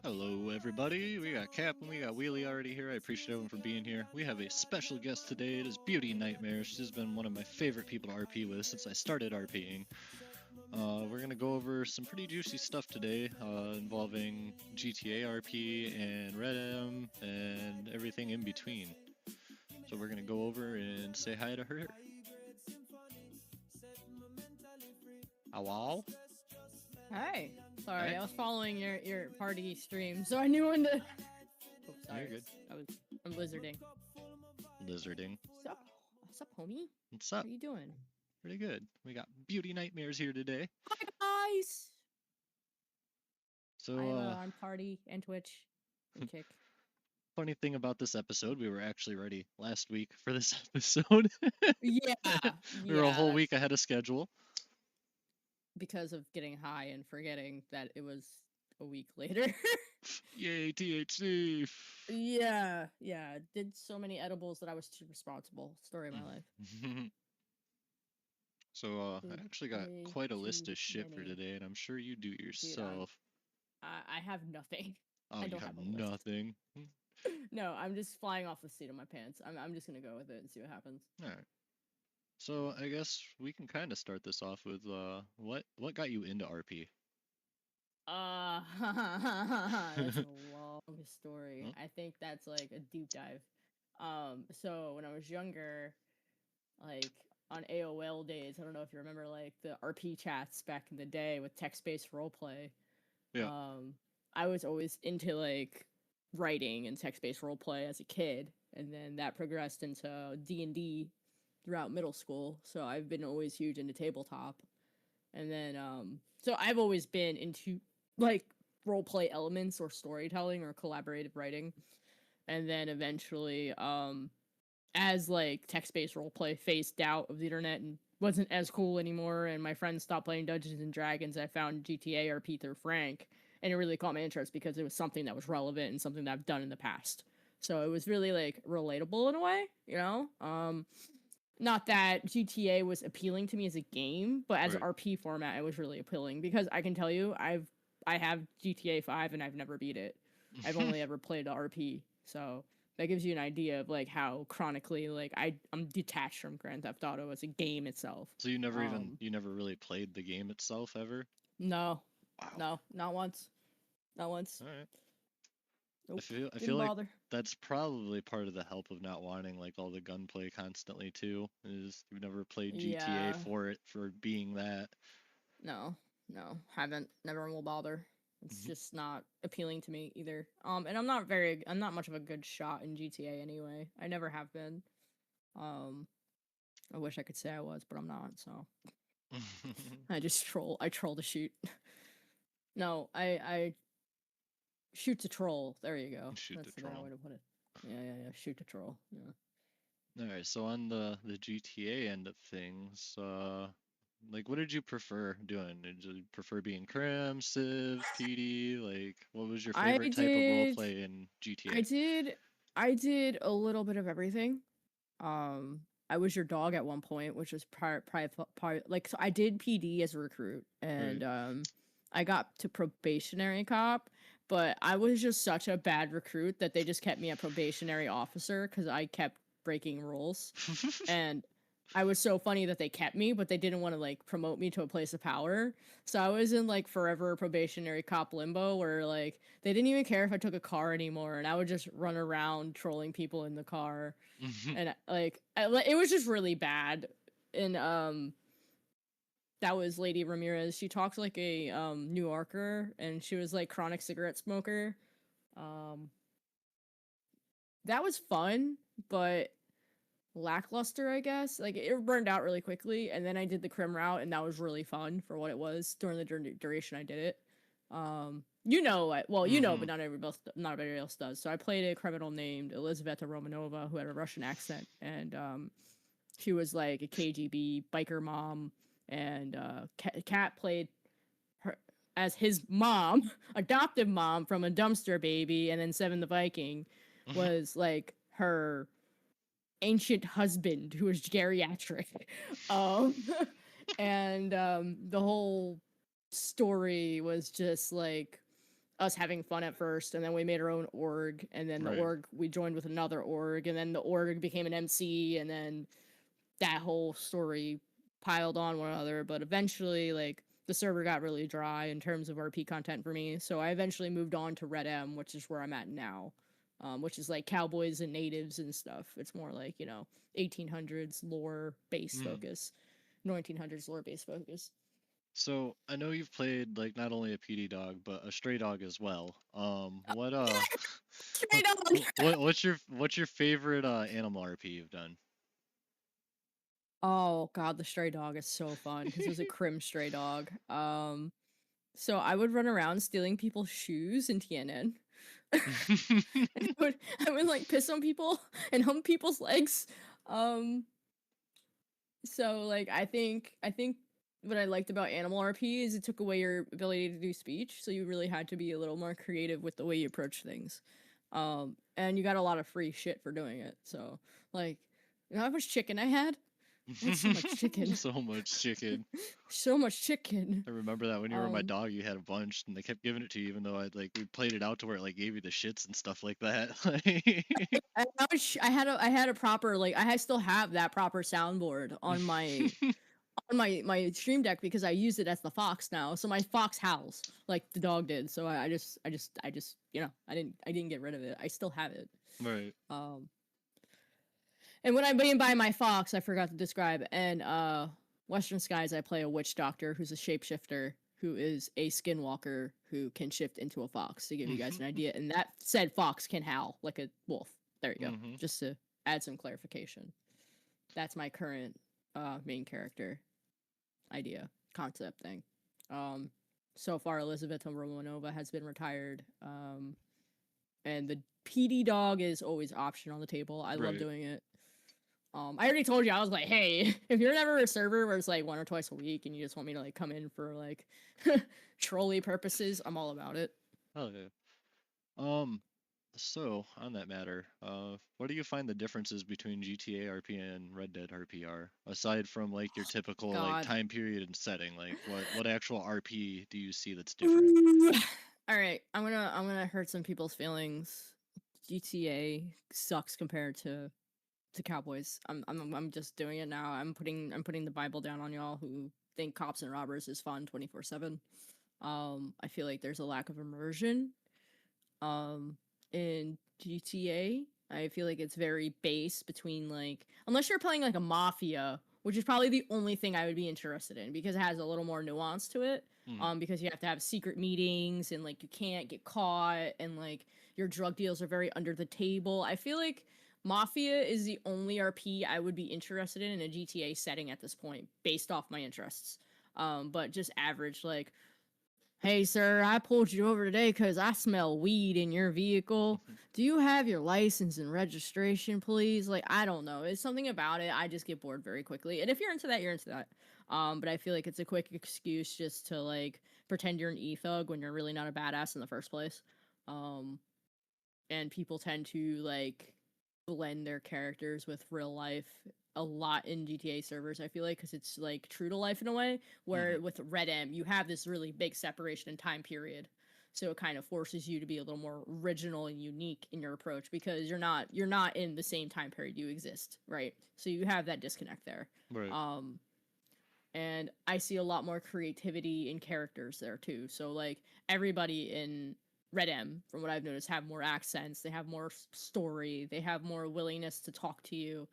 Hello everybody, we got Cap and we got Wheelie already here. I appreciate everyone for being here. We have a special guest today. It is Beauty Nightmare. She's been one of my favorite people to RP with since I started RPing. We're going to go over some pretty juicy stuff today involving GTA RP and Red M and everything in between. So we're going to go over and say hi to her. Hello? Hi. Sorry, Hi. I was following your party stream, so I knew when to. Oh, sorry. You're good. I'm lizarding. Lizarding. What's up, homie? What's up? How you doing? Pretty good. We got Beauty Nightmares here today. Hi guys. So I'm on party and Twitch and Kick. Funny thing about this episode, we were actually ready last week for this episode. Yeah. We were a whole week ahead of schedule. Because of getting high and forgetting that it was a week later. Yay, THC! Yeah. Did so many edibles that I was too responsible. Story of my life. So, I actually got quite a list of shit for today, and I'm sure you do yourself. Dude, I have nothing. Oh, I don't you have a list. nothing? No, I'm just flying off the seat of my pants. I'm just gonna go with it and see what happens. Alright. So, I guess we can kind of start this off with, what got you into RP? That's a long story. Huh? I think that's like a deep dive. So when I was younger, like on AOL days, I don't know if you remember like the RP chats back in the day with text-based roleplay. Yeah. I was always into like writing and text-based roleplay as a kid, and then that progressed into D&D throughout middle school. So I've been always huge into tabletop. And then so I've always been into like roleplay elements or storytelling or collaborative writing. And then eventually as like text-based roleplay phased out of the internet and wasn't as cool anymore, and my friends stopped playing Dungeons and Dragons, I found GTA RP through Frank, and it really caught my interest because it was something that was relevant and something that I've done in the past. So it was really like relatable in a way, you know? Not that GTA was appealing to me as a game, but as an RP format, it was really appealing because I can tell you, I have GTA 5 and I've never beat it. I've only ever played RP, so that gives you an idea of like how chronically like I'm detached from Grand Theft Auto as a game itself. So you never really played the game itself ever? No. Wow. No, not once. Not once. All right. Nope. I feel like that's probably part of the help of not wanting like all the gunplay constantly too. Is you've never played GTA for being that. No, haven't. Never will bother. It's just not appealing to me either. And I'm not much of a good shot in GTA anyway. I never have been. I wish I could say I was, but I'm not. So I just troll. I troll to shoot. No, I shoot to troll. There you go. That's the better way to put it. Yeah. Shoot to troll. Yeah. All right. So on the GTA end of things, like what did you prefer doing? Did you prefer being Crim, Civ, PD? Like, what was your favorite type of roleplay in GTA? I did a little bit of everything. I was your dog at one point, which was part like, so I did PD as a recruit, and I got to probationary cop, but I was just such a bad recruit that they just kept me a probationary officer because I kept breaking rules. And I was so funny that they kept me, but they didn't want to like promote me to a place of power. So I was in like forever probationary cop limbo where like they didn't even care if I took a car anymore, and I would just run around trolling people in the car. And like it was just really bad. And that was Lady Ramirez. She talked like a New Yorker, and she was like chronic cigarette smoker. That was fun, but lackluster, I guess. Like it burned out really quickly, and then I did the crim route, and that was really fun for what it was during the duration I did it. You know, but not everybody else does. So I played a criminal named Elizaveta Romanova who had a Russian accent, and she was like a KGB biker mom, and Kat played her as his mom, adoptive mom from a dumpster baby, and then Seven the Viking was like her ancient husband who was geriatric. And the whole story was just like us having fun at first, and then we made our own org, and then the Right. org we joined with another org, and then the org became an MC, and then that whole story piled on one another. But eventually, like, the server got really dry in terms of RP content for me, so I eventually moved on to Red M, which is where I'm at now, which is like cowboys and natives and stuff. It's more like, 1800s lore base Mm. focus, 1900s lore base focus. So I know you've played like not only a PD dog but a stray dog as well. What Straight on. what's your favorite animal RP you've done? Oh god, the stray dog is so fun because it was a crim stray dog. So I would run around stealing people's shoes in TNN. And I would like piss on people and hump people's legs. Um, so like I think what I liked about Animal RP is it took away your ability to do speech, so you really had to be a little more creative with the way you approach things. And you got a lot of free shit for doing it. So like, you know how much chicken I had? I had so much chicken. So much chicken. So much chicken. I remember that when you were my Um, dog, you had a bunch, and they kept giving it to you, even though we played it out to where it like gave you the shits and stuff like that. I had a proper, like, I still have that proper soundboard on my stream deck because I use it as the fox now. So my fox howls like the dog did. So I just I didn't get rid of it. I still have it. Right. Um, and when I mean by my fox, I forgot to describe. And Western Skies, I play a witch doctor who's a shapeshifter who is a skinwalker who can shift into a fox to give you guys an idea. And that said fox can howl like a wolf. There you go. Mm-hmm. Just to add some clarification. That's my current main character idea concept thing. Um, so far, Elizabeth Romanova has been retired, and the PD dog is always option on the table. I love Right. doing it. I already told you I was like, hey, if you're never a server where it's like 1 or twice a week and you just want me to like come in for like trolley purposes, I'm all about it. Oh yeah. Um. So on that matter, what do you find the differences between GTA RP and Red Dead RP are, aside from like your typical like God. time period and setting? Like what actual RP do you see that's different? Ooh. All right, I'm gonna hurt some people's feelings. GTA sucks compared to Cowboys. I'm just doing it now. I'm putting the Bible down on y'all who think cops and robbers is fun 24/7. I feel like there's a lack of immersion. In GTA, I feel like it's very base between like unless you're playing like a mafia, which is probably the only thing I would be interested in because it has a little more nuance to it. Hmm. Because you have to have secret meetings and like you can't get caught and like your drug deals are very under the table. I feel like Mafia is the only RP I would be interested in a GTA setting at this point, based off my interests. But just average, like, hey, sir, I pulled you over today because I smell weed in your vehicle. Do you have your license and registration, please? Like, I don't know. It's something about it. I just get bored very quickly. And if you're into that, you're into that. But I feel like it's a quick excuse just to, like, pretend you're an e-thug when you're really not a badass in the first place. Um, and people tend to, like, blend their characters with real life a lot in GTA servers, I feel like, because it's like true to life in a way. Hmm. Where with Red M, you have this really big separation in time period, so it kind of forces you to be a little more original and unique in your approach because you're not in the same time period you exist, right? So you have that disconnect there. Right. Um, and I see a lot more creativity in characters there too. So like everybody in Red M, from what I've noticed, have more accents. They have more story. They have more willingness to talk to you.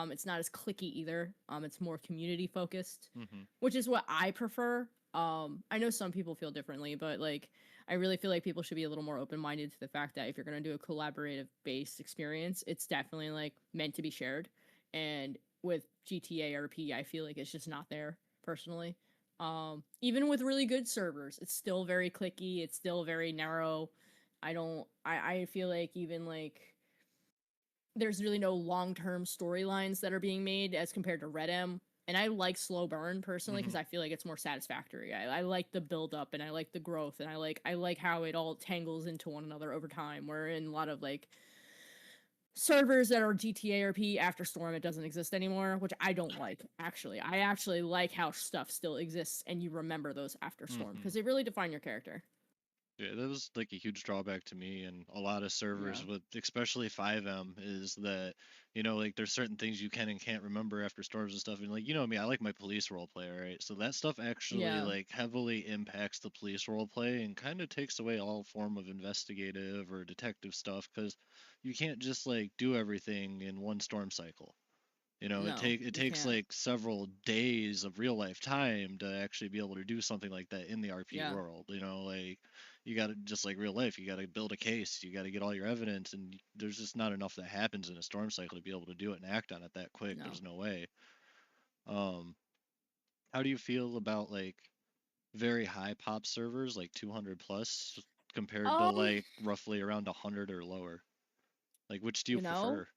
It's not as clicky either. It's more community focused, Hmm. which is what I prefer. I know some people feel differently, but like I really feel like people should be a little more open minded to the fact that if you're gonna do a collaborative based experience, it's definitely like meant to be shared. And with GTA RP, I feel like it's just not there personally. Even with really good servers, it's still very clicky. It's still very narrow. I feel like even like there's really no long term storylines that are being made as compared to Red M. And I like slow burn personally because Hmm. I feel like it's more satisfactory. I like the build up and I like the growth and I like how it all tangles into one another over time. Where in a lot of like servers that are GTA RP after Storm, it doesn't exist anymore, which I don't like, actually. I actually like how stuff still exists and you remember those after Storm, because Mm-hmm. they really define your character. Yeah, that was like a huge drawback to me and a lot of Yeah. servers with especially 5M is that, like there's certain things you can and can't remember after storms and stuff. And like, me, I like my police role play, right? So that stuff actually Yeah. like heavily impacts the police role play and kind of takes away all form of investigative or detective stuff because you can't just like do everything in one storm cycle. No, It you takes can't. like several days of real life time to actually be able to do something like that in the RP Yeah. world. Like you got to just like real life, you got to build a case, you got to get all your evidence, and there's just not enough that happens in a storm cycle to be able to do it and act on it that quick. No. There's no way. Um, how do you feel about like very high pop servers, like 200 plus, compared to Um, like roughly around 100 or lower? Like which do you you know, prefer?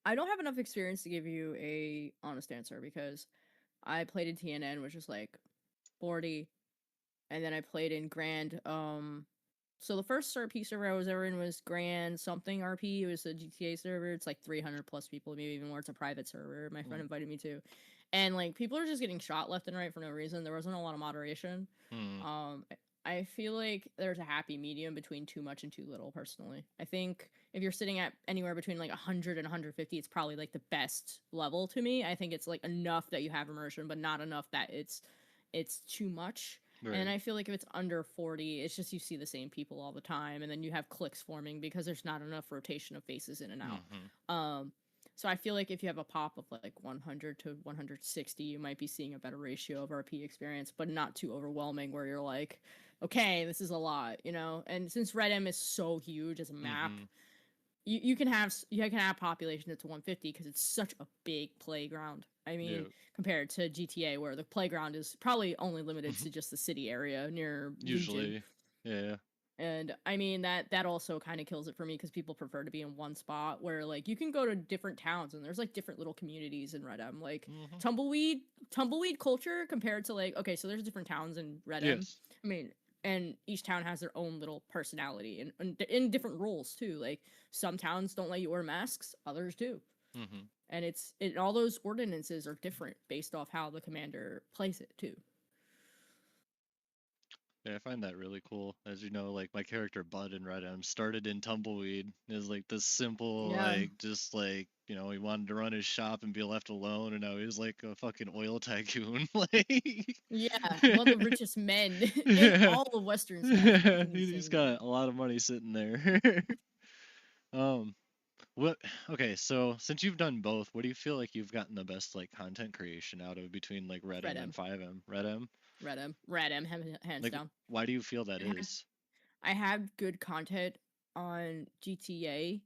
I don't have enough experience to give you a honest answer because I played in TNN, which is like 40, and then I played in Grand. So the first RP server I was ever in was Grand something RP. It was a GTA server. It's like 300 plus people, maybe even more. It's a private server. My friend invited me to, and like people are just getting shot left and right for no reason. There wasn't a lot of moderation. Hmm. Um, I feel like there's a happy medium between too much and too little. Personally, I think if you're sitting at anywhere between like 100 and 150, it's probably like the best level to me. I think it's like enough that you have immersion, but not enough that it's too much. And Right. I feel like if it's under 40, it's just you see the same people all the time, and then you have cliques forming because there's not enough rotation of faces in and out. Hmm. So I feel like if you have a pop of like 100 to 160, you might be seeing a better ratio of RP experience, but not too overwhelming where you're like, okay, this is a lot, you know? And since Red M is so huge as a map, Hmm. you can have population that's 150 because it's such a big playground. I mean, Yeah. compared to GTA where the playground is probably only limited to just the city area near Legion. Usually. Yeah. And I mean that also kind of kills it for me because people prefer to be in one spot where like you can go to different towns and there's like different little communities in Red M. Like Hmm. tumbleweed culture compared to like, okay, so there's different towns in Red M. Yes. I mean, and each town has their own little personality and in different roles too. Like some towns don't let you wear masks, others do. Hmm. And all those ordinances are different based off how the commander plays it too. Yeah, I find that really cool. As you know, like my character Bud in Red M started in Tumbleweed. Is like this simple, Yeah. like just like he wanted to run his shop and be left alone, and now he's like a fucking oil tycoon. Like, Yeah, one of the richest men in yeah, all of Western States, which is yeah, he's insane. got a lot of money sitting there. um, what? Okay, so since you've done both, what do you feel like you've gotten the best like content creation out of between like Red Red M and M, 5M? Red M? Red M, hands Like, down. why do you feel that I had, is? I had good content on GTA,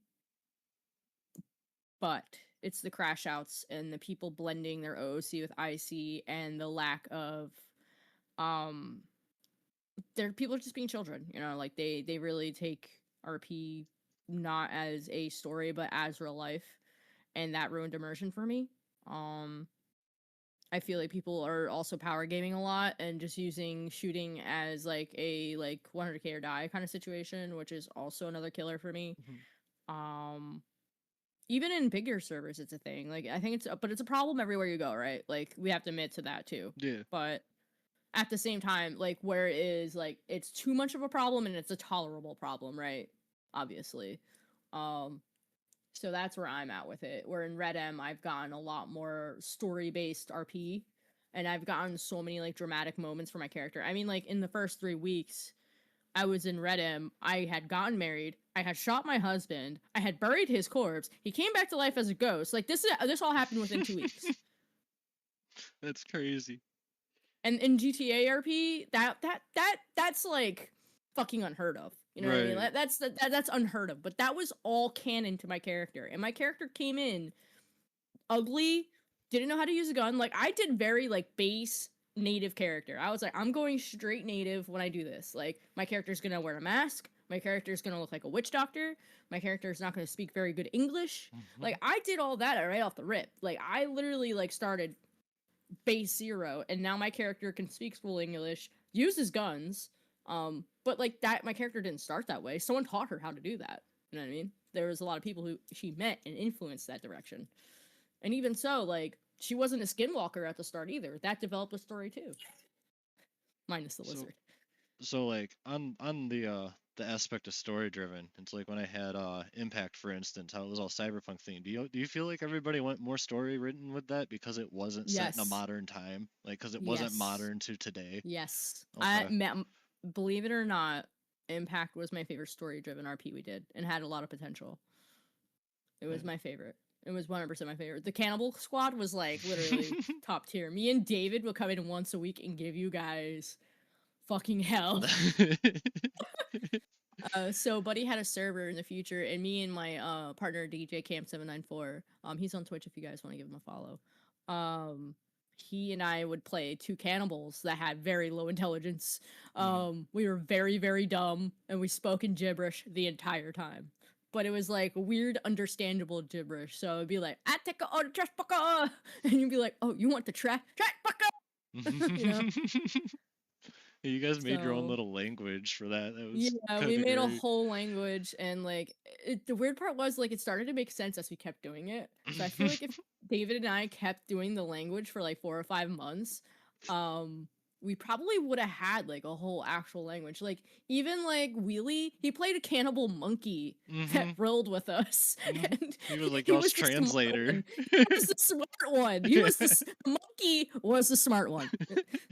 but it's the crash outs and the people blending their OOC with IC and the lack of um there people are just being children, you know, like they really take RP not as a story but as real life, and that ruined immersion for me. Um I feel like people are also power gaming a lot and just using shooting as like a like 100k or die kind of situation, which is also another killer for me. Mhm. Um Even in bigger servers it's a thing. Like I think but it's a problem everywhere you go, right? Like we have to admit to that too. Yeah. But at the same time, like where it is like it's too much of a problem and it's a tolerable problem, right? Obviously. Um so that's where I'm at with it. Where in Red M, I've gotten a lot more story based RP, and I've gotten so many like dramatic moments for my character. I mean, like in the first 3 weeks, I was in Red M. I had gotten married. I had shot my husband. I had buried his corpse. He came back to life as a ghost. Like this all happened within 2 weeks. That's crazy. And in GTA RP, that's like fucking unheard of. You know what I mean? Right. That's unheard of. But that was all canon to my character, and my character came in ugly, didn't know how to use a gun. Like I did very like base native character. I was like, I'm going straight native when I do this. Like my character's gonna wear a mask. My character's gonna look like a witch doctor. My character's not gonna speak very good English. Like Mhm. I did all that right off the rip. Like I literally like started base zero, and now my character can speak full English, uses guns. But like that, my character didn't start that way. Someone taught her how to do that. You know what I mean? there was a lot of people who she met and influenced that direction. And even so, like, she wasn't a skinwalker at the start either. That developed a story too. Minus the lizard. So like on the aspect of story driven, it's like when I had Impact, for instance, how it was all cyberpunk themed. Do you feel like everybody went more story written with that because it wasn't set in a Yes. modern time, like because it wasn't modern to today? Yes. Okay. Believe it or not, Impact was my favorite story driven RP we did and had a lot of potential. It was my favorite. It was 100% my favorite. The Cannibal Squad was like literally top tier. Me and David would come in once a week and give you guys fucking hell. So Buddy had a server in the future, and me and my partner DJ Cam794, he's on Twitch if you guys want to give him a follow. He and I would play two cannibals that had very low intelligence. We were very, very dumb, and we spoke in gibberish the entire time. But it was like weird, understandable gibberish. So it'd be like, I take all the trash bucket, and you'd be like, oh, you want the trash bucket? You know? You guys made your own little language for that. That was yeah, we made a whole language, and like the weird part was like it started to make sense as we kept doing it. So I feel like if David and I kept doing the language for like 4 or 5 months, we probably would have had like a whole actual language. Like even like Wheelie, he played a cannibal monkey that rolled with us. And he was like y'all's translator. He was the smart one. He was the monkey was the smart one.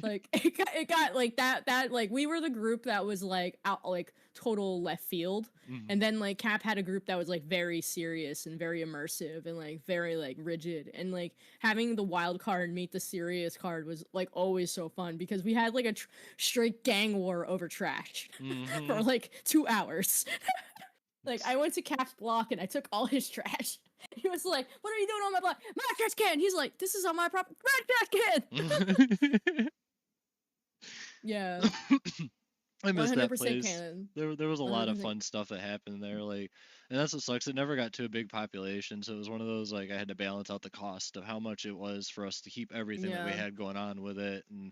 Like it got like that like we were the group that was like out like total left field. And then like Cap had a group that was like very serious and very immersive and like very like rigid, and like having the wild card meet the serious card was like always so fun because we had like a straight gang war over trash for like 2 hours. Like I went to Cap's block and I took all his trash. He was like, "What are you doing on my block?" "My trash can." He's like, "This is on my property." "My trash can." Yeah. I miss that place. Canon. There was a lot of fun stuff that happened there, like, and that's what sucks. It never got to a big population, so it was one of those like I had to balance out the cost of how much it was for us to keep everything that we had going on with it, and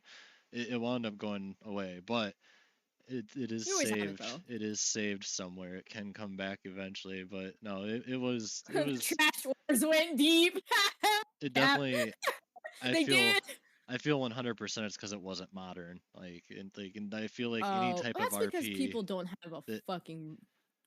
it wound up going away. But it is saved. It is saved somewhere. It can come back eventually, but no, it was trash wars went deep. It definitely. I feel 100% it's because it wasn't modern. And I feel like any type of RP. That's because people don't have a fucking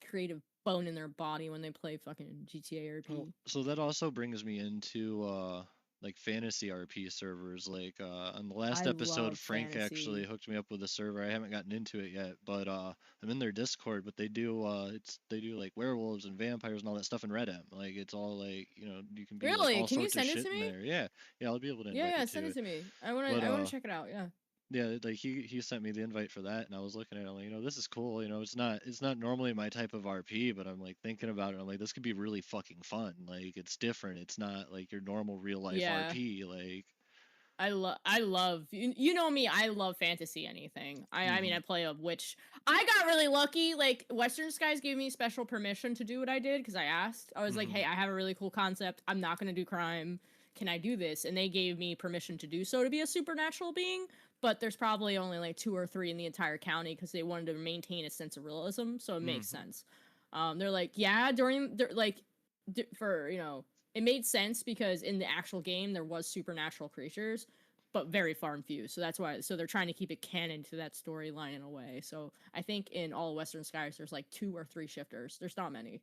creative bone in their body when they play fucking GTA RP. So that also brings me into like fantasy RP servers. Like on the last episode, Frank actually hooked me up with a server. I haven't gotten into it yet, but I'm in their Discord. But they do like werewolves and vampires and all that stuff in Red M. Like it's all like you can be really. Like, all can you sorts send of it shit to me? In there. Yeah, I'll be able to. Send it to me. I want to check it out. Yeah. Yeah, like he sent me the invite for that, and I was looking at it, I'm like, this is cool. It's not normally my type of RP, but I'm like thinking about it. I'm like, this could be really fucking fun. Like it's different. It's not like your normal real life RP. Like I love you know me. I love fantasy anything. I mean, I play a witch. I got really lucky. Like Western Skies gave me special permission to do what I did because I asked. I was like, hey, I have a really cool concept. I'm not gonna do crime. Can I do this? And they gave me permission to do so, to be a supernatural being. But there's probably only like 2 or 3 in the entire county because they wanted to maintain a sense of realism, so it makes sense. They're like, yeah, for it made sense because in the actual game there was supernatural creatures, but very far and few. So that's why. So they're trying to keep it canon to that storyline in a way. So I think in all Western Skies there's like 2 or 3 shifters. There's not many.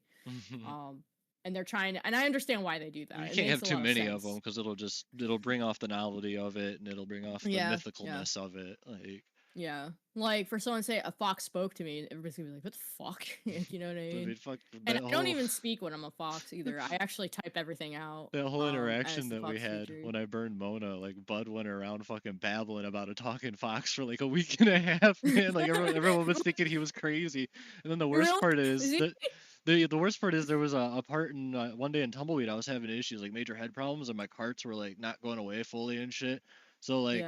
And they're trying to, and I understand why they do that. You can't have too many of them because it'll bring off the novelty of it, and it'll bring off the mythicalness of it. Like for someone to say a fox spoke to me, everybody's gonna be like, "What the fuck?" You know what I mean? And I don't even speak when I'm a fox either. I actually type everything out. That whole interaction that we had when I burned Mona, like Bud went around fucking babbling about a talking fox for like a week and a half, man. Like everyone was thinking he was crazy, and then the worst part is that. The worst part is there was a part in one day in Tumbleweed I was having issues like major head problems and my carts were like not going away fully and shit. So like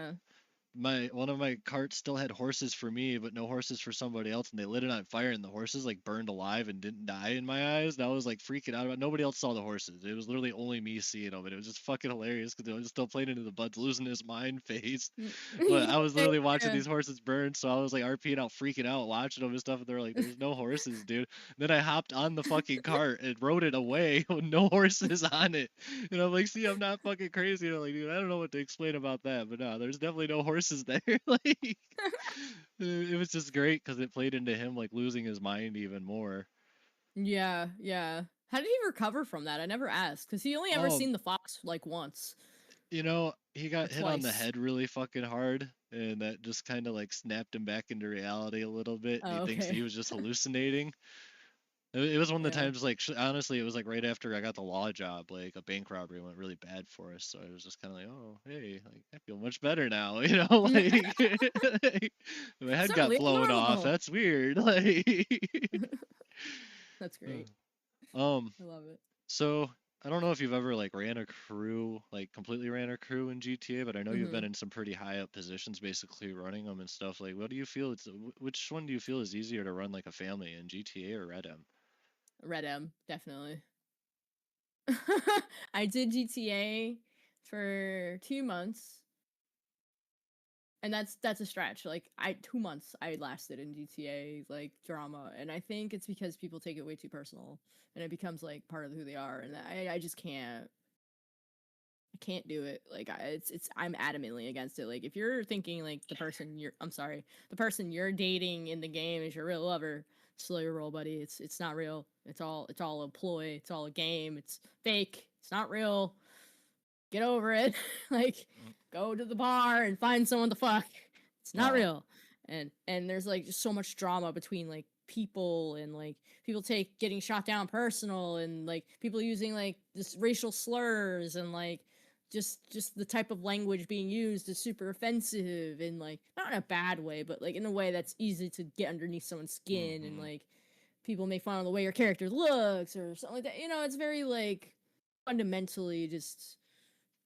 one of my carts still had horses for me, but no horses for somebody else, and they lit it on fire, and the horses like burned alive and didn't die in my eyes. And I was like freaking out about. Nobody else saw the horses. It was literally only me seeing them, and it was just fucking hilarious because I was still playing into the Bud's losing his mind phase. But I was Yeah, literally watching yeah. these horses burn, so I was like RPing out, freaking out, watching them and stuff. And they're like, "There's no horses, dude." And then I hopped on the fucking cart and rode it away with no horses on it. And I'm like, "See, I'm not fucking crazy." And I'm like, dude, I don't know what to explain about that, but no, there's definitely no horses there. Like, it was just great because it played into him like losing his mind even more. Yeah, yeah. How did he recover from that? I never asked because he only ever Um, seen the fox like once he or got hit on the twice. head really fucking hard, and that just kind of like snapped him back into reality a little bit. And he Oh, thinks okay. he was just hallucinating. It was one of the Yeah. times, like, honestly, it was like right after I got the law job, like a bank robbery went really bad for us. So I was just kind of like, oh, hey, like I feel much better now, like, like, my head got Suddenly blown off. normal. That's weird. Like, That's great. um, I love it. so I don't know if you've ever like ran a crew, like completely ran a crew in GTA, but I know you've Mm-hmm. been in some pretty high up positions, basically running them and stuff. Like, what do you feel? Which one do you feel is easier to run like a family in GTA or Red M? Red M, definitely. I did GTA for 2 months, and that's a stretch. Like 2 months I lasted in GTA like drama, and I think it's because people take it way too personal, and it becomes like part of who they are, and I just can't. I can't do it. Like it's I'm adamantly against it. Like if you're thinking like the person you're dating in the game is your real lover, slow your roll, buddy. It's not real. It's all a ploy. It's all a game. It's fake. It's not real. Get over it. Like go to the bar and find someone to fuck. It's not Oh, real. And there's like just so much drama between like people, and like people take getting shot down personal, and like people using like this racial slurs, and like just the type of language being used is super offensive, and like not in a bad way, but like in a way that's easy to get underneath someone's skin, and mm-hmm. like people make fun of the way your character looks or something like that. It's very like fundamentally just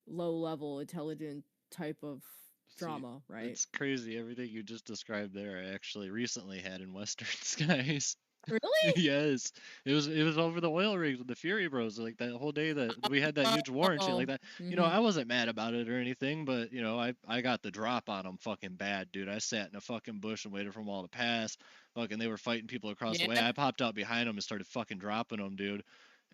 low level intelligent type of See, drama, right? it's crazy. Everything you just described there, I actually recently had in Western Skies. Really? Yes, it was over the oil rigs with the Fury Bros. Like that whole day that we had that huge war and shit like Oh, that. mm-hmm. I wasn't mad about it or anything, but I got the drop on them fucking bad, dude. I sat in a fucking bush and waited for them all to pass. Fucking, they were fighting people across the way. Yeah, I popped out behind them and started fucking dropping them, dude.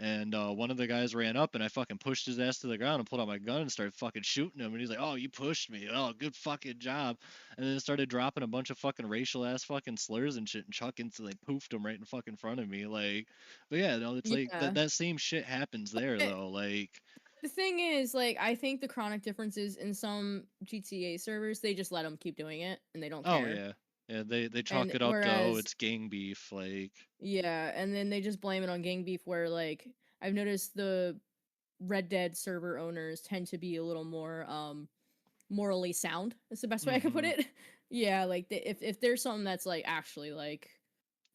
And one of the guys ran up and I fucking pushed his ass to the ground and pulled out my gun and started fucking shooting him. And he's like, "Oh, you pushed me. Oh, good fucking job." And then started dropping a bunch of fucking racial ass fucking slurs and shit and chucking to like poofed them right in fucking front of me. Like, but yeah, no, it's like that yeah. that same shit happens there But though. Like, the thing is, like, I think the chronic differences in some GTA servers, they just let them keep doing it and they don't oh care. yeah, yeah, they chalk And it up to, oh, whereas, it's gang beef. Like, yeah, and then they just blame it on gang beef. Where like I've noticed the Red Dead server owners tend to be a little more morally sound. Is the best way I could put mm-hmm, it. Yeah, like if there's something that's like actually like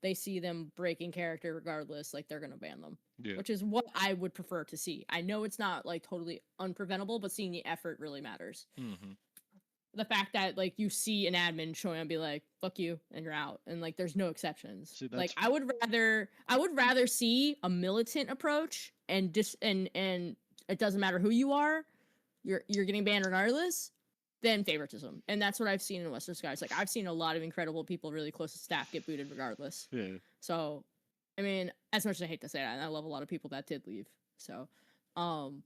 they see them breaking character regardless, like they're gonna ban them. yeah, Which is what I would prefer to see. I know it's not like totally unpreventable, but seeing the effort really matters. mm-hmm. The fact that like you see an admin showing up and be like, fuck you, and you're out. And like there's no exceptions. See, Like that's I would rather see a militant approach and it doesn't matter who you are, you're getting banned regardless, than favoritism. And that's what I've seen in Western Skies. Like I've seen a lot of incredible people really close to staff get booted regardless. yeah. So I mean, as much as I hate to say that, and I love a lot of people that did leave. So um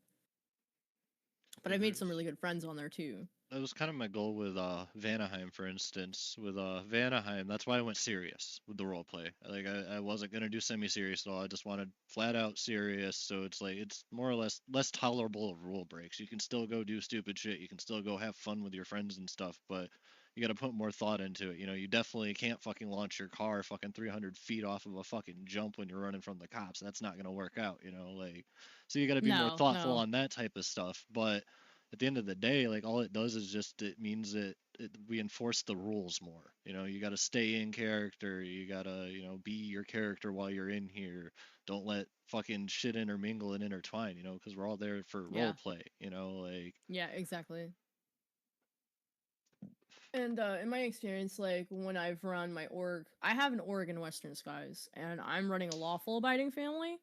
but See, I've made some really good friends on there too. that was kind of my goal with Vanaheim, for instance. With Vanaheim, that's why I went serious with the role play. Like I wasn't gonna do semi-serious at all. I just wanted flat out serious. So it's like it's more or less tolerable of rule breaks. You can still go do stupid shit. You can still go have fun with your friends and stuff, but you got to put more thought into it. You definitely can't fucking launch your car fucking 300 feet off of a fucking jump when you're running from the cops. That's not gonna work out. Like, so you got to be more No, thoughtful no. on that type of stuff. But at the end of the day, like all it does is just it means that we enforce the rules more. You got to stay in character. You got to be your character while you're in here. Don't let fucking shit intermingle and intertwine. Because we're all there for role Yeah. play. Like Yeah, exactly. And in my experience, like when I've run my org, I have an org in Western Skies, and I'm running a lawful abiding family.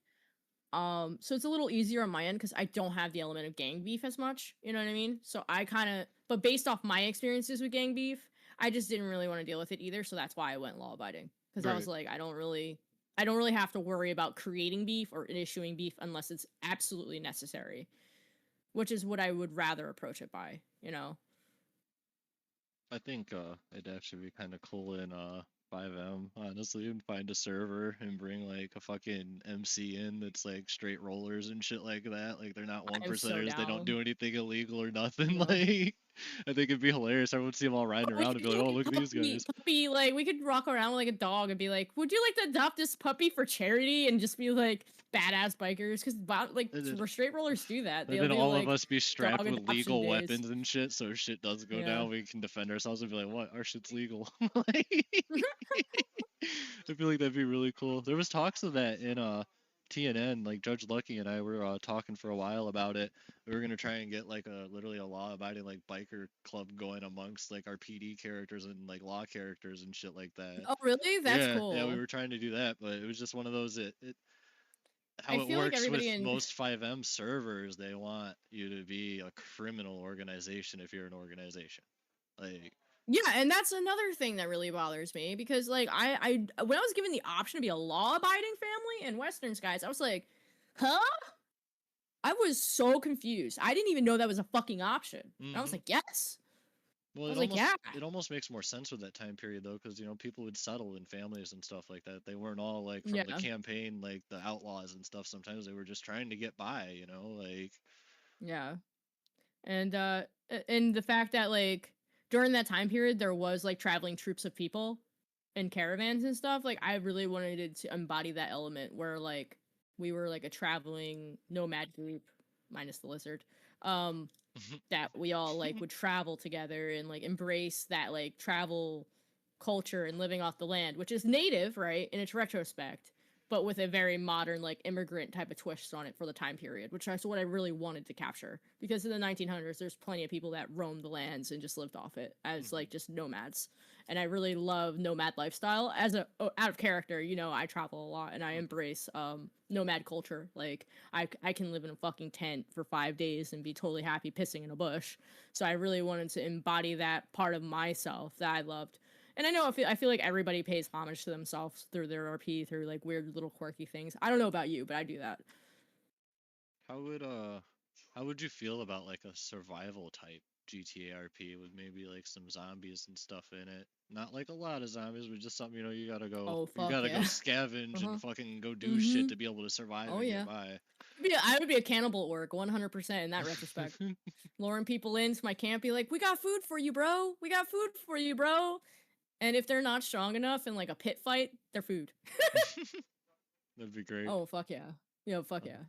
So it's a little easier on my end because I don't have the element of gang beef as much. You know what I mean? So I kind of, but based off my experiences with gang beef, I just didn't really want to deal with it either. So that's why I went law abiding because I was Right. like, I don't really have to worry about creating beef or issuing beef unless it's absolutely necessary, which is what I would rather approach it by. You know? I think it'd actually be kind of cool in 5M, honestly, and find a server and bring like a fucking MC in that's like straight rollers and shit like that. Like they're not one I'm so percenters, they don't down. do anything illegal or nothing. No. Like I think it'd be hilarious. Everyone would see them all riding We around and could be get like, "Oh, like look a at these guys." puppy, like we could walk around with like a dog and be like, "Would you like to adopt this puppy for charity?" And just be like badass bikers, because like And then, straight rollers do that. and They'll then do all of like us be dog strapped with adoption legal days. weapons and shit, so if shit does go Yeah. down, we can defend ourselves and be like, "What? Our shit's legal." Like, I feel like that'd be really cool. There was talks of that in TNN. Like Judge Lucky and I were talking for a while about it. We were gonna try and get like a literally a law-abiding like biker club going amongst like our PD characters and like law characters and shit like that. Oh, really? That's Yeah, yeah, we cool. were trying to do that, but it was just one of those. It I how it feel like works with everybody in most 5M servers. They want you to be a criminal organization if you're an organization. Like, yeah, and that's another thing that really bothers me because like I when I was given the option to be a law abiding family in Western Skies, I was like, huh? I was so confused. I didn't even know that was a fucking option. And I was hmm like, yes. Well, I was like, yeah. it almost makes more sense with that time period though, because people would settle in families and stuff like that. They weren't all like from the Yeah. campaign, like the outlaws and stuff. Sometimes they were just trying to get by, like. Yeah. And the fact that like during that time period there was like traveling troops of people and caravans and stuff, like I really wanted it to embody that element where like we were like a traveling nomad group minus the lizard. That we all like would travel together and like embrace that like travel culture and living off the land, which is native, right, in its retrospect, but with a very modern like immigrant type of twist on it for the time period, which is what I really wanted to capture. Because in the 1900s, there's plenty of people that roamed the lands and just lived off it as like just nomads. And I really love nomad lifestyle as a out of character. You know, I travel a lot and I embrace nomad culture. Like I can live in a fucking tent for 5 days and be totally happy pissing in a bush. So I really wanted to embody that part of myself that I loved. And I feel like everybody pays homage to themselves through their RP, through like weird little quirky things. I don't know about you, but I do that. How would how would you feel about like a survival type GTA RP with maybe like some zombies and stuff in it? Not like a lot of zombies, but just something Oh you fuck gotta go yeah. scavenge Uh-huh. and fucking go do shit Mm-hmm. to be able to survive Oh and get yeah. by. I would be a cannibal orc, 100% in that retrospect. Luring people into my camp, be like, "We got food for you, bro. We got food for you, bro." And if they're not strong enough in like a pit fight, they're food. That'd be great. Oh fuck yeah. Yo, fuck Uh, yeah.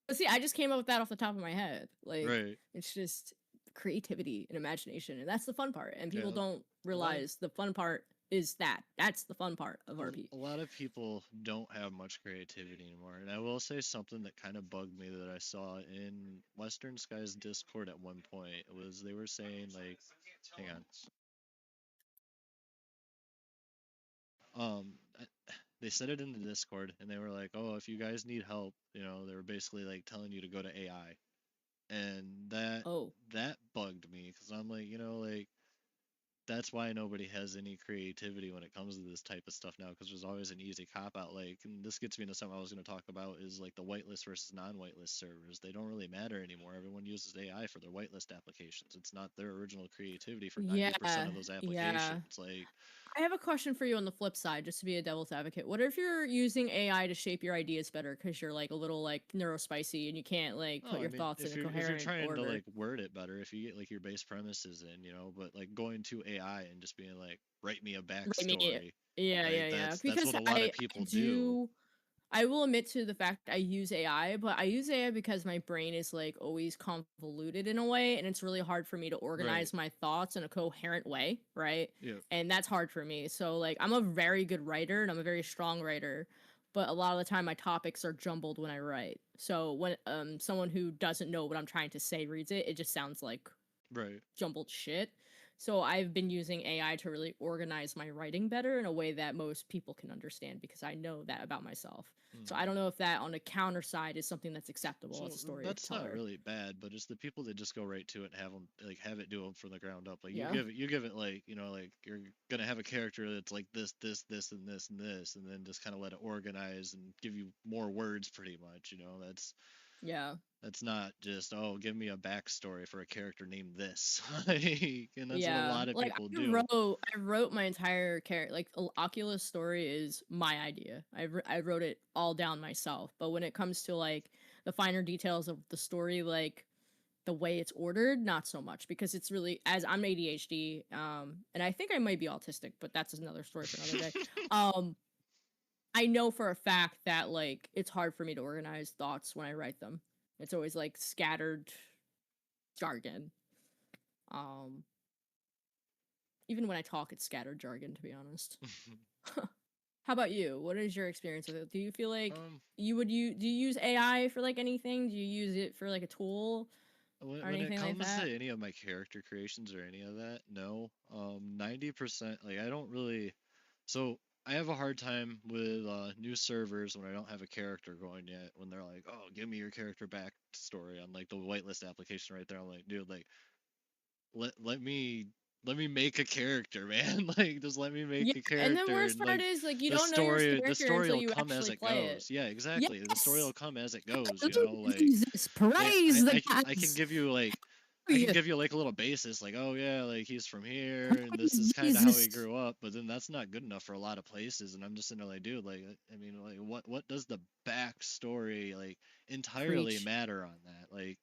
But see, I just came up with that off the top of my head. Like, right. it's just creativity and imagination, and that's the fun part. And people Yeah. don't A lot of realize the fun part is that. That's the fun part of RP. a lot of people don't have much creativity anymore. And I will say something that kind of bugged me that I saw in Western Skies Discord at one point was they were saying like, hang on. Um, I- they said it in the Discord, and they were like, "Oh, if you guys need help, they were basically like telling you to go to AI." And Oh, that bugged me because I'm like, like that's why nobody has any creativity when it comes to this type of stuff now because there's always an easy cop out. Like, and this gets me into something I was going to talk about is like the whitelist versus non-whitelist servers. They don't really matter anymore. Everyone uses AI for their whitelist applications. It's not their original creativity for 90% yeah, of those yeah. applications. Like, I have a question for you on the flip side, just to be a devil's advocate. What if you're using AI to shape your ideas better because you're like a little like neurospicy and you can't like oh, put I your mean, thoughts in a if you're coherent trying to order? like word it better, if you get like your base premises in, but like going to AI and just being like, write me a Right, me. backstory, Yeah, like yeah, yeah. that's Because what a lot of I people do. do I will admit to the fact I use AI, but I use AI because my brain is like always convoluted in a way, and it's really hard for me to Right. organize my thoughts in a coherent way, right? Yeah. And that's hard for me. So like I'm a very good writer and I'm a very strong writer, but a lot of the time my topics are jumbled when I write. So when someone who doesn't know what I'm trying to say reads it, it just sounds like Right. jumbled shit. So I've been using AI to really organize my writing better in a way that most people can understand because I know that about myself. So I Hmm. don't know if that on the counter side is something that's acceptable as So a that's not storyteller. really bad, but it's the people that just go right to it and have them like have it do them from the ground up. Like Yeah. you give it like like you're gonna have a character that's like this, and this, and then just kind of let it organize and give you more words, pretty much. Yeah. That's not just, oh, give me a backstory for a character named this, like, and that's what a Yeah. lot of Like people do. I wrote my entire character like Ocula's story is my idea. I wrote it all down myself. But when it comes to like the finer details of the story, like the way it's ordered, not so much because it's really as I'm ADHD, and I think I might be autistic, but that's another story for another day. Um, I know for a fact that like it's hard for me to organize thoughts when I write them. It's always like scattered jargon. Um, Even when I talk, it's scattered jargon, to be honest. How about you? What is your experience with it? Do you feel like um, do you use AI for like anything? Do you use it for like a tool or when it anything like comes that? to any of my character creations or any of that, no. 90%, like, I don't really. So I have a hard time with new servers when I don't have a character going yet. When they're like, "Oh, give me your character backstory" on like the whitelist application right there, I'm like, dude, like, let me make a character, man. Like, just let me Yeah, make a and the character, worst and part like is like you the don't know your story the character story until will you come as actually it play it. goes. Yeah, exactly. The story will Yes. come as it goes, like, Jesus, like praise the I can gods. give you like Hallelujah. a little basis, like, oh yeah, like he's from here and this Praise is kind of how he Jesus. grew up, but then that's not good enough for a lot of places, and I'm just sitting there like, dude, like, I mean, like, what does the backstory like entirely Preach. matter on that? Like,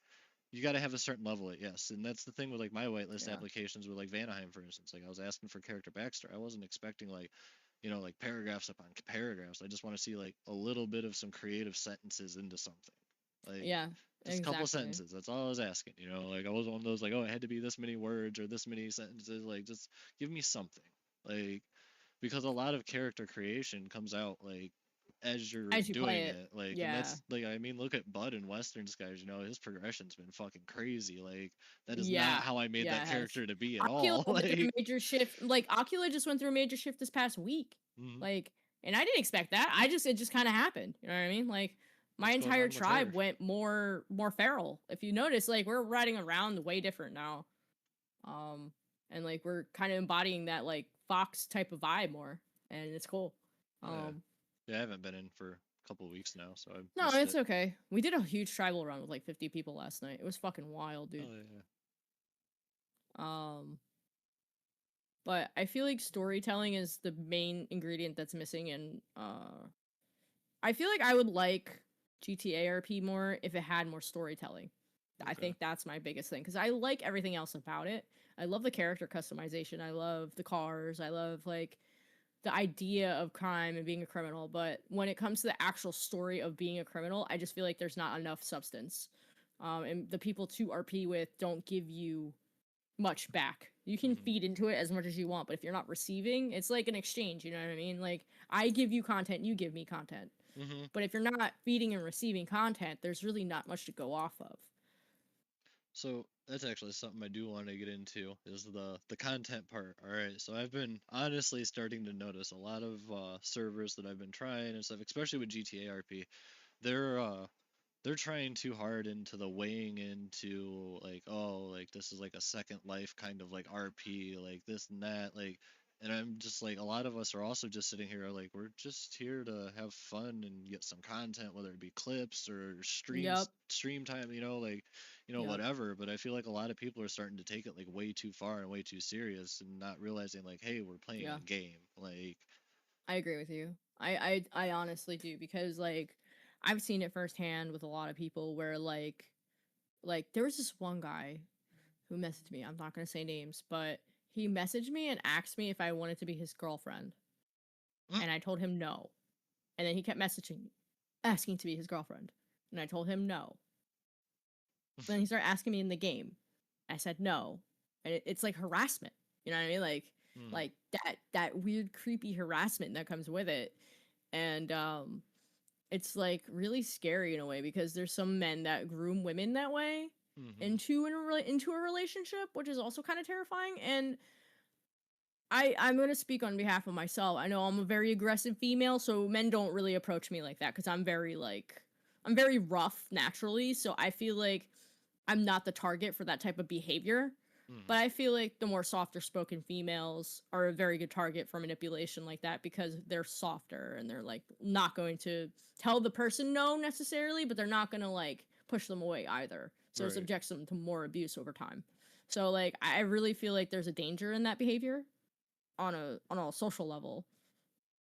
you got to have a certain level of, yes, and that's the thing with like my whitelist Yeah. applications with like Vanaheim, for instance. Like, I was asking for character backstory. I wasn't expecting like, like paragraphs upon paragraphs. I just want to see like a little bit of some creative sentences into something, like Yeah, just a couple exactly. sentences. That's all I was asking. Like, I was one of those like, oh, it had to be this many words or this many sentences. Like, just give me something, like, because a lot of character creation comes out like as you're As you play doing it. it, like, and Yeah. that's like, I mean, look at Bud and Westerns, guys. His progression's been fucking crazy. Like, that is not Yeah. how I made Yeah, that it has. character to be at Ocula all. went through Like, a major shift. Like Ocula just went through a major shift this past week. mhm, Like, and I didn't expect that. It just kind of happened. You know what I mean? Like my what's going entire on with her? tribe went more feral. If you notice, like we're riding around way different now. Um, and like we're kind of embodying that like fox type of vibe more, and it's cool. Oh yeah, Um, yeah. I haven't been in for a couple of weeks now, so I've no, missed it's it. okay. We did a huge tribal run with like 50 people last night. It was fucking wild, Oh dude. yeah. Um, but I feel like storytelling is the main ingredient that's missing, and I feel like I would like GTA RP more if it had more storytelling. I Okay. think that's my biggest thing because I like everything else about it. I love the character customization. I love the cars. I love like the idea of crime and being a criminal. But when it comes to the actual story of being a criminal, I just feel like there's not enough substance. And the people to RP with don't give you much back. You can Mhm. feed into it as much as you want, but if you're not receiving, it's like an exchange, you know what I mean? Like I give you content, you give me content. Mhm. But if you're not feeding and receiving content, there's really not much to go off of. So that's actually something I do want to get into, is the content part. All right. So I've been honestly starting to notice a lot of servers that I've been trying and stuff, especially with GTA RP. They're uh they're trying too hard into the weighing into like, oh, like this is like a second life kind of like RP, like this and that, like, and I'm just like, a lot of us are also just sitting here like, we're just here to have fun and get some content, whether it be clips or Yep. stream time, like, Yep. whatever. But I feel like a lot of people are starting to take it like way too far and way too serious and not realizing like, hey, we're playing Yeah. a game, like. I agree with you. I honestly do because like I've seen it firsthand with a lot of people where like there was this one guy who messaged me. I'm not going to say names, but he messaged me and asked me if I wanted to be his girlfriend. And I told him no. And then he kept messaging me, asking to be his girlfriend. And I told him no. Then he started asking me in the game. I said no. And it's like harassment. You know what I mean? Hmm. Like that weird creepy harassment that comes with it. And it's like really scary in a way because there's some men that groom women that way into into a relationship, which is also kind of terrifying. And I'm going to speak on behalf of myself. I know I'm a very aggressive female, so men don't really approach me like that because I'm very rough naturally, so I feel like I'm not the target for that type of behavior. But I feel like the more softer spoken females are a very good target for manipulation like that because they're softer and they're like not going to tell the person no necessarily, but they're not going to like push them away either. So it subjects them to more abuse over time. So like I really feel like there's a danger in that behavior on a social level.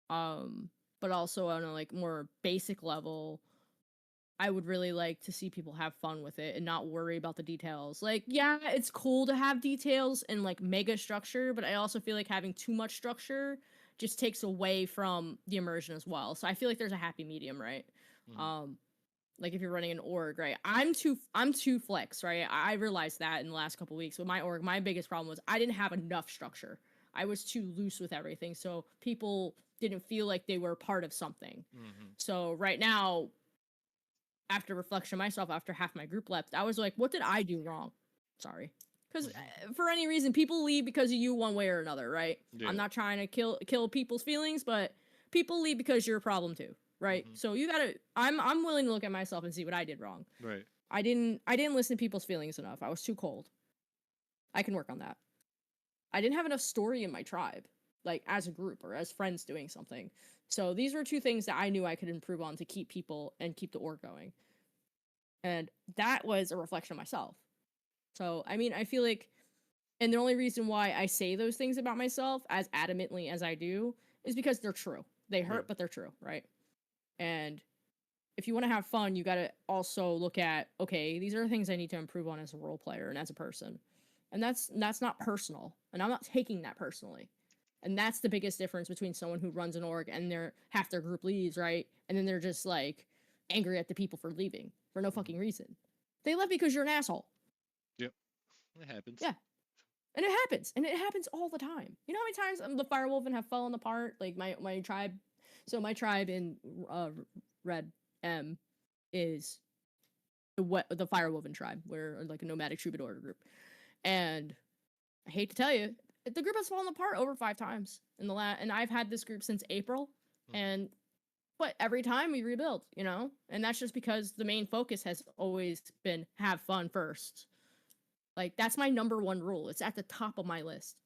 But also on a like more basic level, I would really like to see people have fun with it and not worry about the details. Like, yeah, it's cool to have details and like mega structure, but I also feel like having too much structure just takes away from the immersion as well. So I feel like there's a happy medium, right? Like if you're running an org, right? I'm too flex, right? I realized that in the last couple weeks with my org. My biggest problem was I didn't have enough structure. I was too loose with everything, so people didn't feel like they were part of something. So right now, after reflection myself, after half my group left, I was like, what did I do wrong? Sorry. Because for any reason, people leave because of you one way or another, right? Yeah. I'm not trying to kill people's feelings, but people leave because you're a problem too, right? So you gotta, I'm willing to look at myself and see what I did wrong. Right. I didn't listen to people's feelings enough. I was too cold. I can work on that. I didn't have enough story in my tribe, like as a group or as friends doing something. So these were two things that I knew I could improve on to keep people and keep the org going. And that was a reflection of myself. So, I mean, I feel like, and the only reason why I say those things about myself as adamantly as I do is because they're true. They hurt, but they're true, right? And if you want to have fun, you got to also look at, okay, these are the things I need to improve on as a role player and as a person. And that's not personal. And I'm not taking that personally. And that's the biggest difference between someone who runs an org and half their group leaves, right? And then they're just like angry at the people for leaving for no fucking reason. They left because you're an asshole. Yep. It happens. Yeah. And it happens. And it happens all the time. You know how many times the Firewolven have fallen apart? Like my tribe. So my tribe in Red M is the Firewoven tribe. We're like a nomadic troubadour group. And I hate to tell you, the group has fallen apart over 5 times in the and I've had this group since April, and every time we rebuild, you know, and that's just because the main focus has always been have fun first. Like that's my number 1 rule. It's at the top of my list.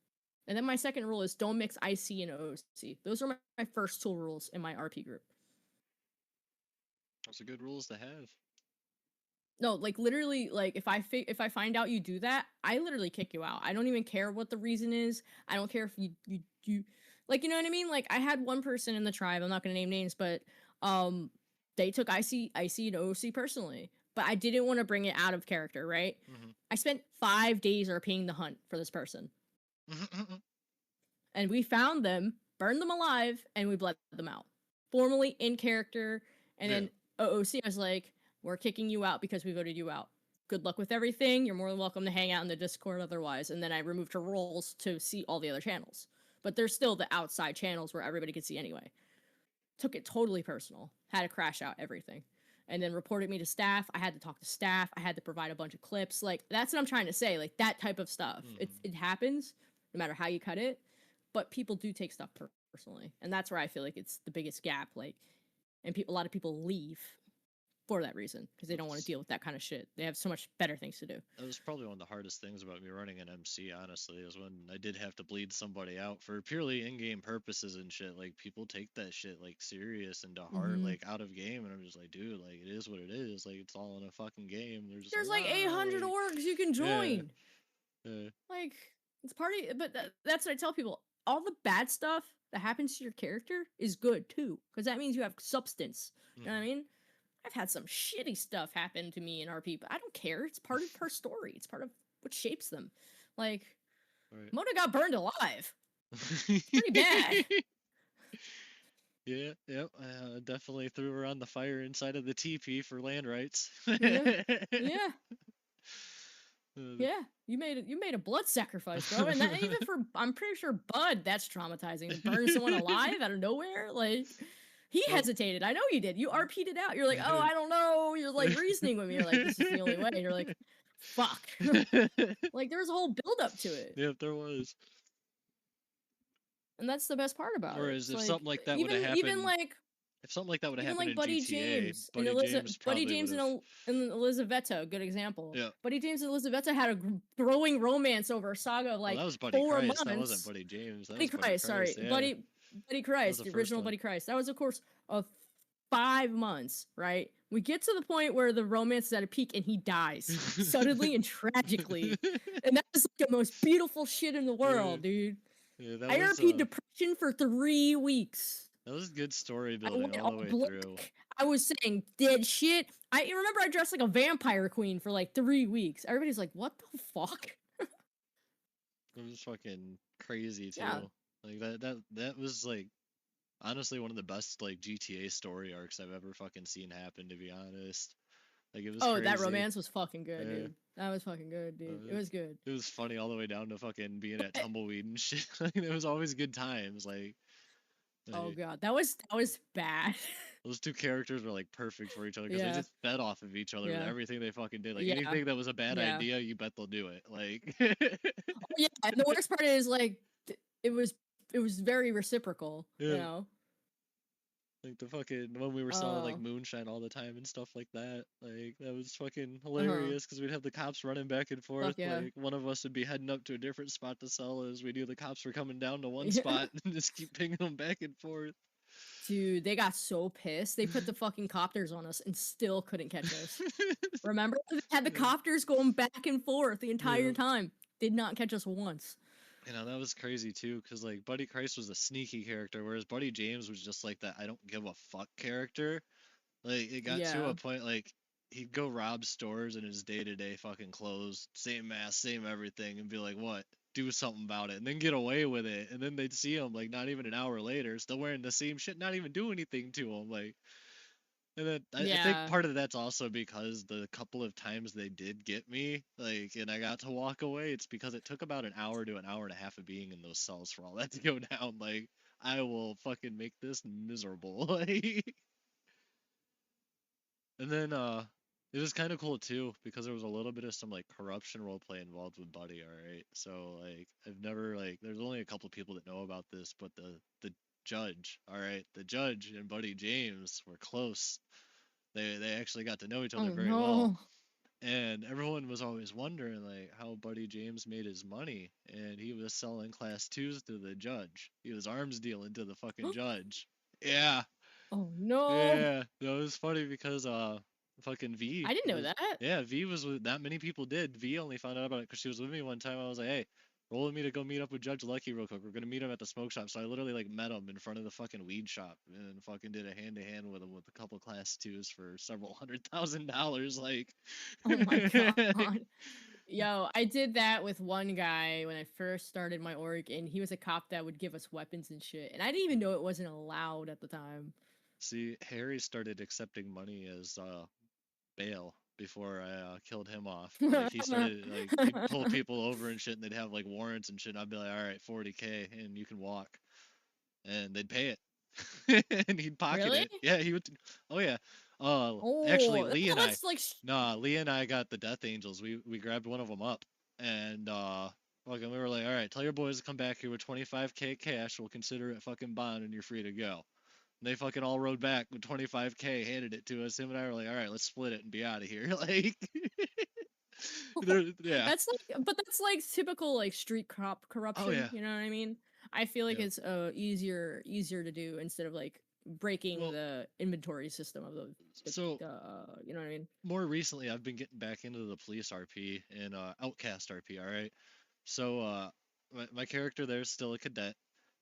And then my second rule is don't mix IC and OC. Those are my first 2 rules in my RP group. Those are good rules to have. No, like literally, like if I find out you do that, I literally kick you out. I don't even care what the reason is. I don't care if you like, you know what I mean? Like I had one person in the tribe, I'm not gonna name names, but they took IC and OC personally. But I didn't want to bring it out of character, right? I spent 5 days RPing the hunt for this person. And we found them, burned them alive, and we bled them out. Formally in character, and then OOC was like, we're kicking you out because we voted you out. Good luck with everything. You're more than welcome to hang out in the Discord otherwise. And then I removed her roles to see all the other channels. But there's still the outside channels where everybody could see anyway. Took it totally personal. Had to crash out everything. And then reported me to staff. I had to talk to staff. I had to provide a bunch of clips. Like, that's what I'm trying to say. Like, that type of stuff. It happens, no matter how you cut it. But people do take stuff personally. And that's where I feel like it's the biggest gap. Like, and a lot of people leave for that reason, because they don't want to deal with that kind of shit. They have so much better things to do. That was probably one of the hardest things about me running an MC, honestly, is when I did have to bleed somebody out for purely in-game purposes and shit. Like, people take that shit, like, serious and to heart, like, out of game, and I'm just like, dude, like, it is what it is. Like, it's all in a fucking game. There's like 800 orgs you can join. Yeah. Like, it's party, but that's what I tell people. All the bad stuff that happens to your character is good, too, because that means you have substance. You know what I mean? I've had some shitty stuff happen to me in RP, but I don't care. It's part of her story. It's part of what shapes them. Like, Mona got burned alive. It's pretty bad. Yeah, yep. Definitely threw her on the fire inside of the TP for land rights. Yeah. Yeah, you made a blood sacrifice, bro, and that even for I'm pretty sure Bud, that's traumatizing. To burn someone alive out of nowhere, like. He hesitated. I know you did. You RP'd it out. You're like, oh, I don't know. You're like reasoning with me. You're like, this is the only way. And you're like, fuck. Like, there was a whole build up to it. Yeah, there was. And that's the best part about it. Whereas It's if like, something like that would have even happened, like, if something like that would have even happened like in Buddy GTA, James and Buddy James Buddy probably would James have. and Elizaveta, good example. Yeah. Buddy James and Elizaveta had a growing romance over a saga of Well, like that was Buddy 4 Christ. That wasn't months. Buddy James. That Buddy was Buddy Christ, sorry, Christ. Yeah. Buddy That was Christ, the the first original one. Buddy Christ. That was of course of 5 months, right? We get to the point where the romance is at a peak and he dies suddenly and tragically, and that is like the most beautiful shit in the world, dude. Yeah, that I was RP depression for 3 weeks. that was good story I building went all the way all through. black. I was saying dead shit. I remember I dressed like a vampire queen for like 3 weeks. Everybody's like, "What the fuck?" It was fucking crazy too. Yeah. Like that was like honestly one of the best like GTA story arcs I've ever fucking seen happen, to be honest. Like it was Oh, that crazy. romance was fucking good, Yeah. dude. That was fucking good, dude. It was good. It was funny all the way down to fucking being at Tumbleweed and shit. Like, it was always good times. Oh god, that was bad. Those two characters were like perfect for each other because Yeah. they just fed off of each other with Yeah. everything they fucking did. Like Yeah. anything that was a bad Yeah. idea, you bet they'll do it. Like Yeah, and the worst part is like it was very reciprocal, you Yeah. know. like the fucking when we were selling like moonshine all the time and stuff like that. Like that was fucking hilarious because we'd have the cops running back and forth. yeah. Like one of us would be heading up to a different spot to sell as we knew the cops were coming down to one spot and just keep pinging them back and forth. Dude, they got so pissed. They put the fucking copters on us and still couldn't catch us. Remember? They had the Yeah. copters going back and forth the entire Yeah. time. Did not catch us once. You know, that was crazy too, because like Buddy Christ was a sneaky character, whereas Buddy James was just like that I don't give a fuck character. Like it got to Yeah. a point like he'd go rob stores in his day-to-day fucking clothes, same mask, same everything, and be like, what? Do something about it, and then get away with it, and then they'd see him like not even an hour later, still wearing the same shit, not even do anything to him, like. And then I think Yeah. part of that's also because the couple of times they did get me, like, and I got to walk away, it's because it took about an hour to an hour and a half of being in those cells for all that to go down. Like, I will fucking make this miserable. Like, and then it was kind of cool too because there was a little bit of some like corruption roleplay involved with Buddy. All right, so like I've never like there's only a couple people that know about this, but the judge, all right, the judge and Buddy James were close. They actually got to know each other very well. And everyone was always wondering like how Buddy James made his money, and he was selling class 2s to the judge. He was arms dealing to the fucking judge. Yeah. Oh no. Yeah. That was funny because fucking V. I didn't know that. Yeah, V was with not many people did. V only found out about it because she was with me one time. I was like, hey, roll with me to go meet up with Judge Lucky real quick. We're gonna meet him at the smoke shop. So I literally like met him in front of the fucking weed shop and fucking did a hand to hand with him with a couple class 2s for several $100,000. Like, Oh my god. Yo, I did that with one guy when I first started my org, and he was a cop that would give us weapons and shit. And I didn't even know it wasn't allowed at the time. See, Harry started accepting money as bail before I killed him off. Like he started like he'd pull people over and shit, and they'd have like warrants and shit. And I'd be like, all right, 40K, and you can walk, and they'd pay it, and he'd pocket Really? it. Yeah, he would. Oh yeah. Actually, Lee and I. that's like Nah, Lee and I got the Death Angels. We grabbed one of them up, and fucking we were like, all right, tell your boys to come back here with 25K cash. We'll consider it fucking bond, and you're free to go. And they fucking all rode back with 25K, handed it to us. Him and I were like, all right, let's split it and be out of here. Like, yeah. That's like, but that's like typical like street corruption. Oh, yeah. You know what I mean? I feel like Yeah. it's easier to do instead of like breaking the inventory system of the So you know what I mean? more recently, I've been getting back into the police RP and Outcast RP. All right. So my character there is still a cadet,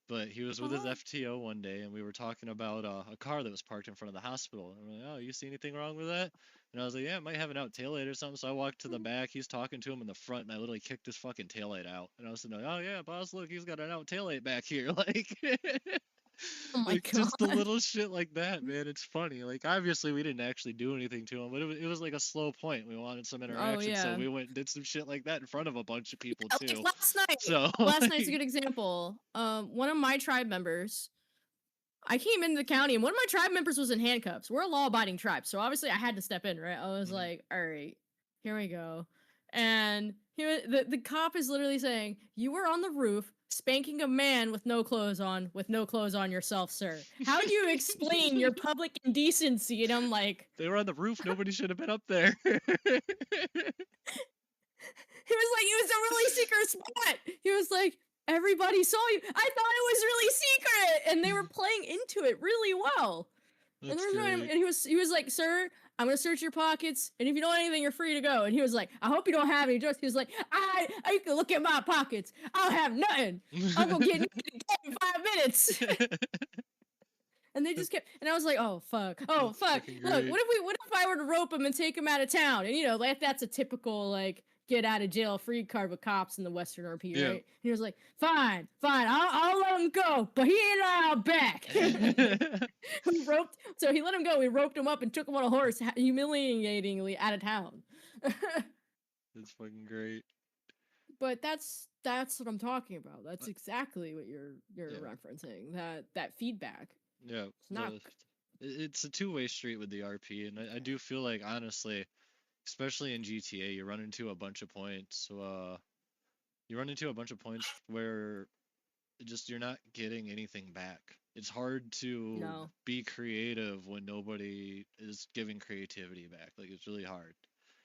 but he was with his FTO one day, and we were talking about a car that was parked in front of the hospital. And we're like, oh, you see anything wrong with that? And I was like, yeah, it might have an out taillight or something. So I walked to the back. He's talking to him in the front, and I literally kicked his fucking taillight out. And I was like, oh yeah, boss, look, he's got an out taillight back here. Like, Oh my like just the God. little shit like that, man. It's funny. Like obviously we didn't actually do anything to him, but it was like a slow point. We wanted some interaction, so yeah. we went and did some shit like that in front of a bunch of people Like too. last night. So Last night's a good example. One of my tribe members, I came into the county, and one of my tribe members was in handcuffs. We're a law-abiding tribe, so obviously I had to step in, right? I was Mhm. like, all right, here we go. and the cop is literally saying, "You were on the roof spanking a man with no clothes on yourself, sir. How do you explain your public indecency?" And I'm like, they were on the roof. Nobody should have been up there. he was like, "It was a really secret spot." He was like, "Everybody saw you. I thought it was really secret," and they were playing into it really well. That's And great. he was like, "Sir, I'm gonna search your pockets, and if you don't want anything, you're free to go." And he was like, "I hope you don't have any drugs." He was like, "I can look at my pockets. I don't have nothing. I'm gonna get naked again in 5 minutes." And they just kept, and I was like, "Oh fuck, oh That's fuck." fucking Look, great. what if I were to rope him and take him out of town? And like that's a typical like get out of jail free card with cops in the Western RP, right? Yeah. And he was like, "Fine, I'll let him go, but he ain't allowed back." So he let him go. We roped him up and took him on a horse, humiliatingly out of town. That's fucking great. But that's what I'm talking about. That's exactly what you're referencing. That feedback. Yeah. It's not. It's a two-way street with the RP, and I do feel like, honestly, especially in GTA, you run into a bunch of points. You run into a bunch of points where just you're not getting anything back. It's hard to No. be creative when nobody is giving creativity back. Like, it's really hard.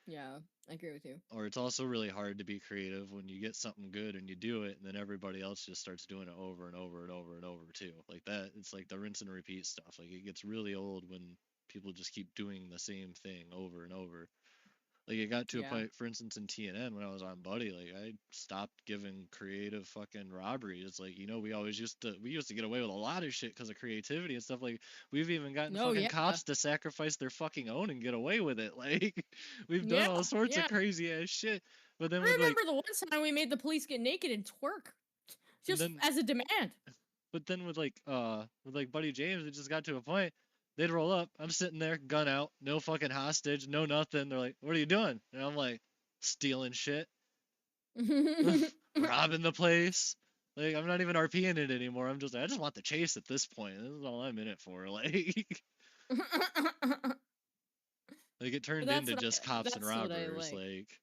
Yeah, I agree with you. Or it's also really hard to be creative when you get something good and you do it, and then everybody else just starts doing it over and over and over and over too. Like that, it's like the rinse and repeat stuff. Like it gets really old when people just keep doing the same thing over and over. Like it got to a Yeah. point, for instance, in TNN when I was on Buddy, like I stopped giving creative fucking robbery. It's like, we always used to get away with a lot of shit because of creativity and stuff. Like we've even gotten Oh, fucking yeah. cops to sacrifice their fucking own and get away with it. Like we've done Yeah, all sorts yeah. of crazy ass shit. But then I with like, remember the one time we made the police get naked and twerk, and just then as a demand. but then with Buddy James, it just got to a point. They'd roll up. I'm sitting there, gun out, no fucking hostage, no nothing. They're like, "What are you doing?" And I'm like, "Stealing shit." Robbing the place. Like I'm not even RPing it anymore. I just want the chase at this point. This is all I'm in it for. Like it turned into just cops and robbers. Like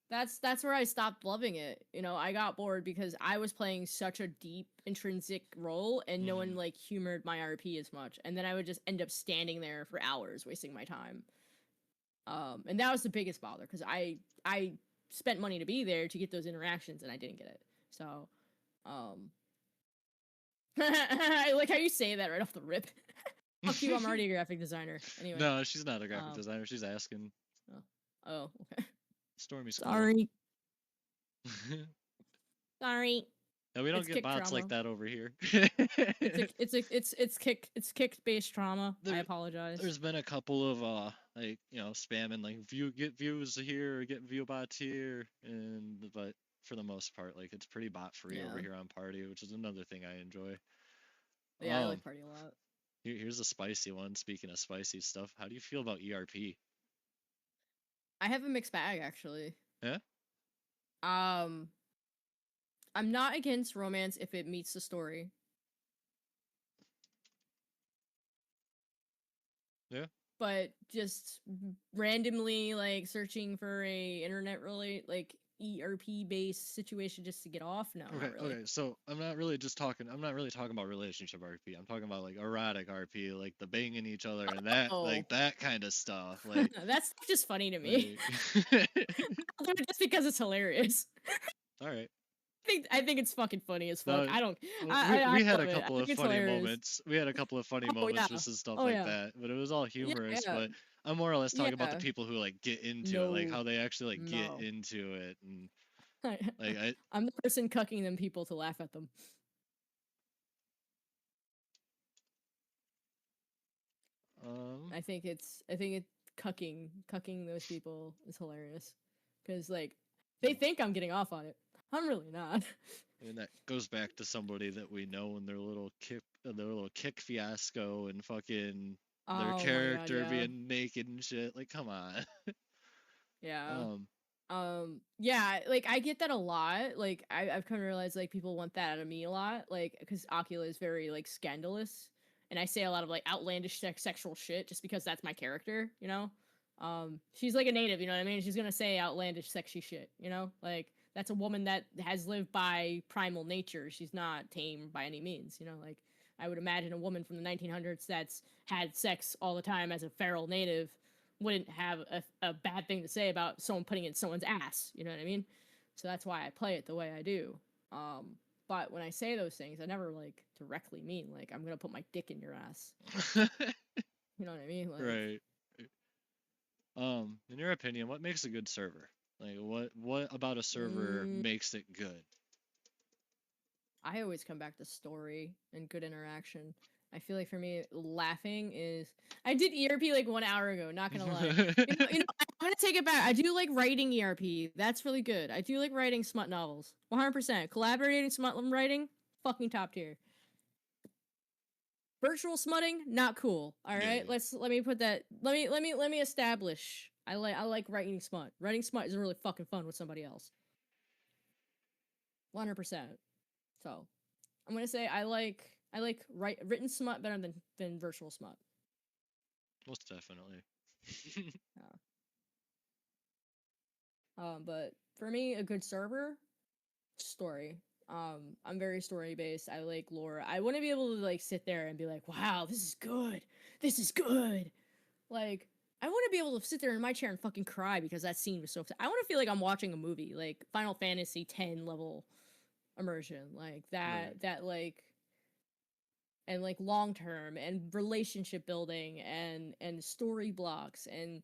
That's where I stopped loving it. I got bored because I was playing such a deep intrinsic role and no one like humored my RP as much. And then I would just end up standing there for hours wasting my time. And that was the biggest bother because I spent money to be there to get those interactions and I didn't get it. So I like how you say that right off the rip. Fuck you, I'm already a graphic designer. Anyway. No, she's not a graphic designer. She's asking. Oh, okay. Stormy Sorry. Sorry. No, we don't get bots like that over here. It's kick based trauma. I apologize. There's been a couple of spamming like get views here or get view bots here, but for the most part, like it's pretty bot free over here on Party, which is another thing I enjoy. Yeah, I like Party a lot. Here's a spicy one. Speaking of spicy stuff, how do you feel about ERP? I have a mixed bag actually. Yeah. I'm not against romance if it meets the story. Yeah. But just randomly like searching for a internet ERP based situation just to get off? No, okay, not really. Okay, so I'm not really talking about relationship RP. I'm talking about like erotic RP, like the banging each other and that like that kind of stuff. Like that's just funny to me. I'll do it just because it's hilarious. All right. I think it's fucking funny as fuck. No, we had a couple of funny moments. We had a couple of funny moments with some stuff like that, but it was all humorous. But I'm more or less talking about the people who like get into it, like how they actually like get into it, and like I'm the person cucking them people to laugh at them. I think cucking those people is hilarious because like they think I'm getting off on it. I'm really not. And that goes back to somebody that we know and their little kick fiasco and fucking their character being naked and shit. Like, come on. Yeah. Yeah, like I get that a lot. Like I've come to realize like people want that out of me a lot. Like because Akila is very like scandalous, and I say a lot of like outlandish sexual shit just because that's my character. She's like a native, you know what I mean? She's gonna say outlandish, sexy shit, you know? Like, that's a woman that has lived by primal nature. She's not tame by any means, you know? Like, I would imagine a woman from the 1900s that's had sex all the time as a feral native wouldn't have a bad thing to say about someone putting it in someone's ass, you know what I mean? So that's why I play it the way I do. But when I say those things, I never like directly mean like I'm gonna put my dick in your ass. You know what I mean? Like, Right. In your opinion, what makes a good server? Like, what about a server mm, makes it good? I always come back to story and good interaction. I feel like for me, laughing is. I did ERP like 1 hour ago. Not gonna lie. I'm gonna take it back. I do like writing ERP. That's really good. I do like writing smut novels. 100%. Collaborating smut writing, fucking top tier. Virtual smutting, not cool. All right, Yeah. let me put that. Let me establish. I like writing smut. Writing smut is really fucking fun with somebody else. 100%. So I'm gonna say I like written smut better than virtual smut. Most definitely. Yeah. But for me, a good server story. I'm very story based. I like lore. I want to be able to like sit there and be like, wow, this is good. This is good. Like, I want to be able to sit there in my chair and fucking cry because that scene was so. I want to feel like I'm watching a movie, like Final Fantasy 10 level immersion, like Right. that like and like long term and relationship building and story blocks and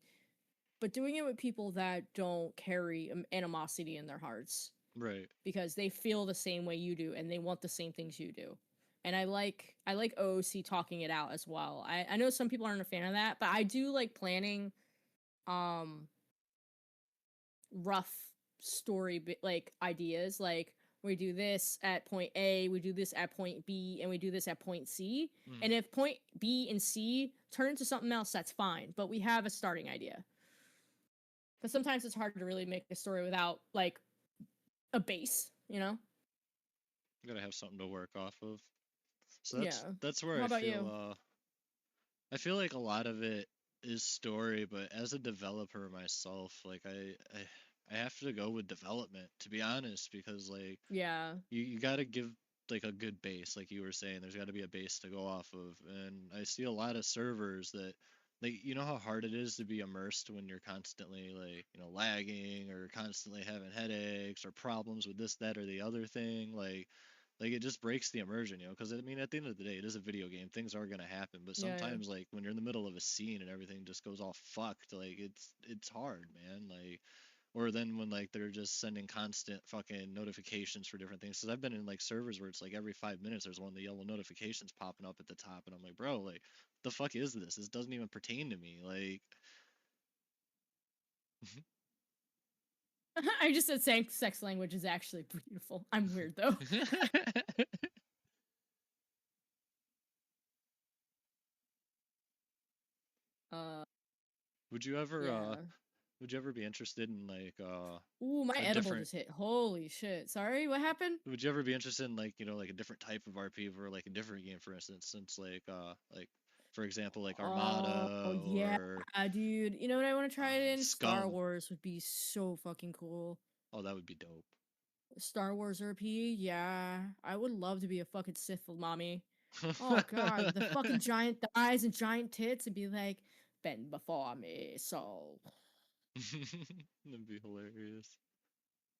but doing it with people that don't carry animosity in their hearts Right. because they feel the same way you do and they want the same things you do. And I like OOC talking it out as well. I know some people aren't a fan of that, but I do like planning um rough like ideas, like we do this at point A, we do this at point B, and we do this at point C. Mm. And if point B and C turn into something else, that's fine. But we have a starting idea. Because sometimes it's hard to really make a story without like a base, you know? You gotta have something to work off of. So Yeah. that's where What I about feel you? I feel like a lot of it is story, but as a developer myself, like I have to go with development to be honest, because like Yeah. you got to give like a good base, like you were saying. There's got to be a base to go off of, and I see a lot of servers that like you know how hard it is to be immersed when you're constantly like lagging or constantly having headaches or problems with this, that, or the other thing. Like it just breaks the immersion, because I mean at the end of the day it is a video game, things are going to happen, but Yeah. Yeah. sometimes like when you're in the middle of a scene and everything just goes all fucked, like it's hard, man. Like, or then when like they're just sending constant fucking notifications for different things, because I've been in like servers where it's like every 5 minutes there's one of the yellow notifications popping up at the top, and I'm like, bro, like the fuck is this doesn't even pertain to me, like. I just said saying sex language is actually beautiful. I'm weird though. uh would you ever yeah. would you ever be interested in like Ooh, my a edible different just hit. Holy shit. Sorry, what happened? would you ever be interested in like like a different type of RP or like a different game, for instance, since like for example like Oh Armada yeah, or dude. You know what I want to try it in? Star Scum? Wars would be so fucking cool. Oh, that would be dope. Star Wars RP, yeah. I would love to be a fucking Sith mommy. Oh god, with the fucking giant thighs and giant tits and be like, bend before me, so That'd be hilarious.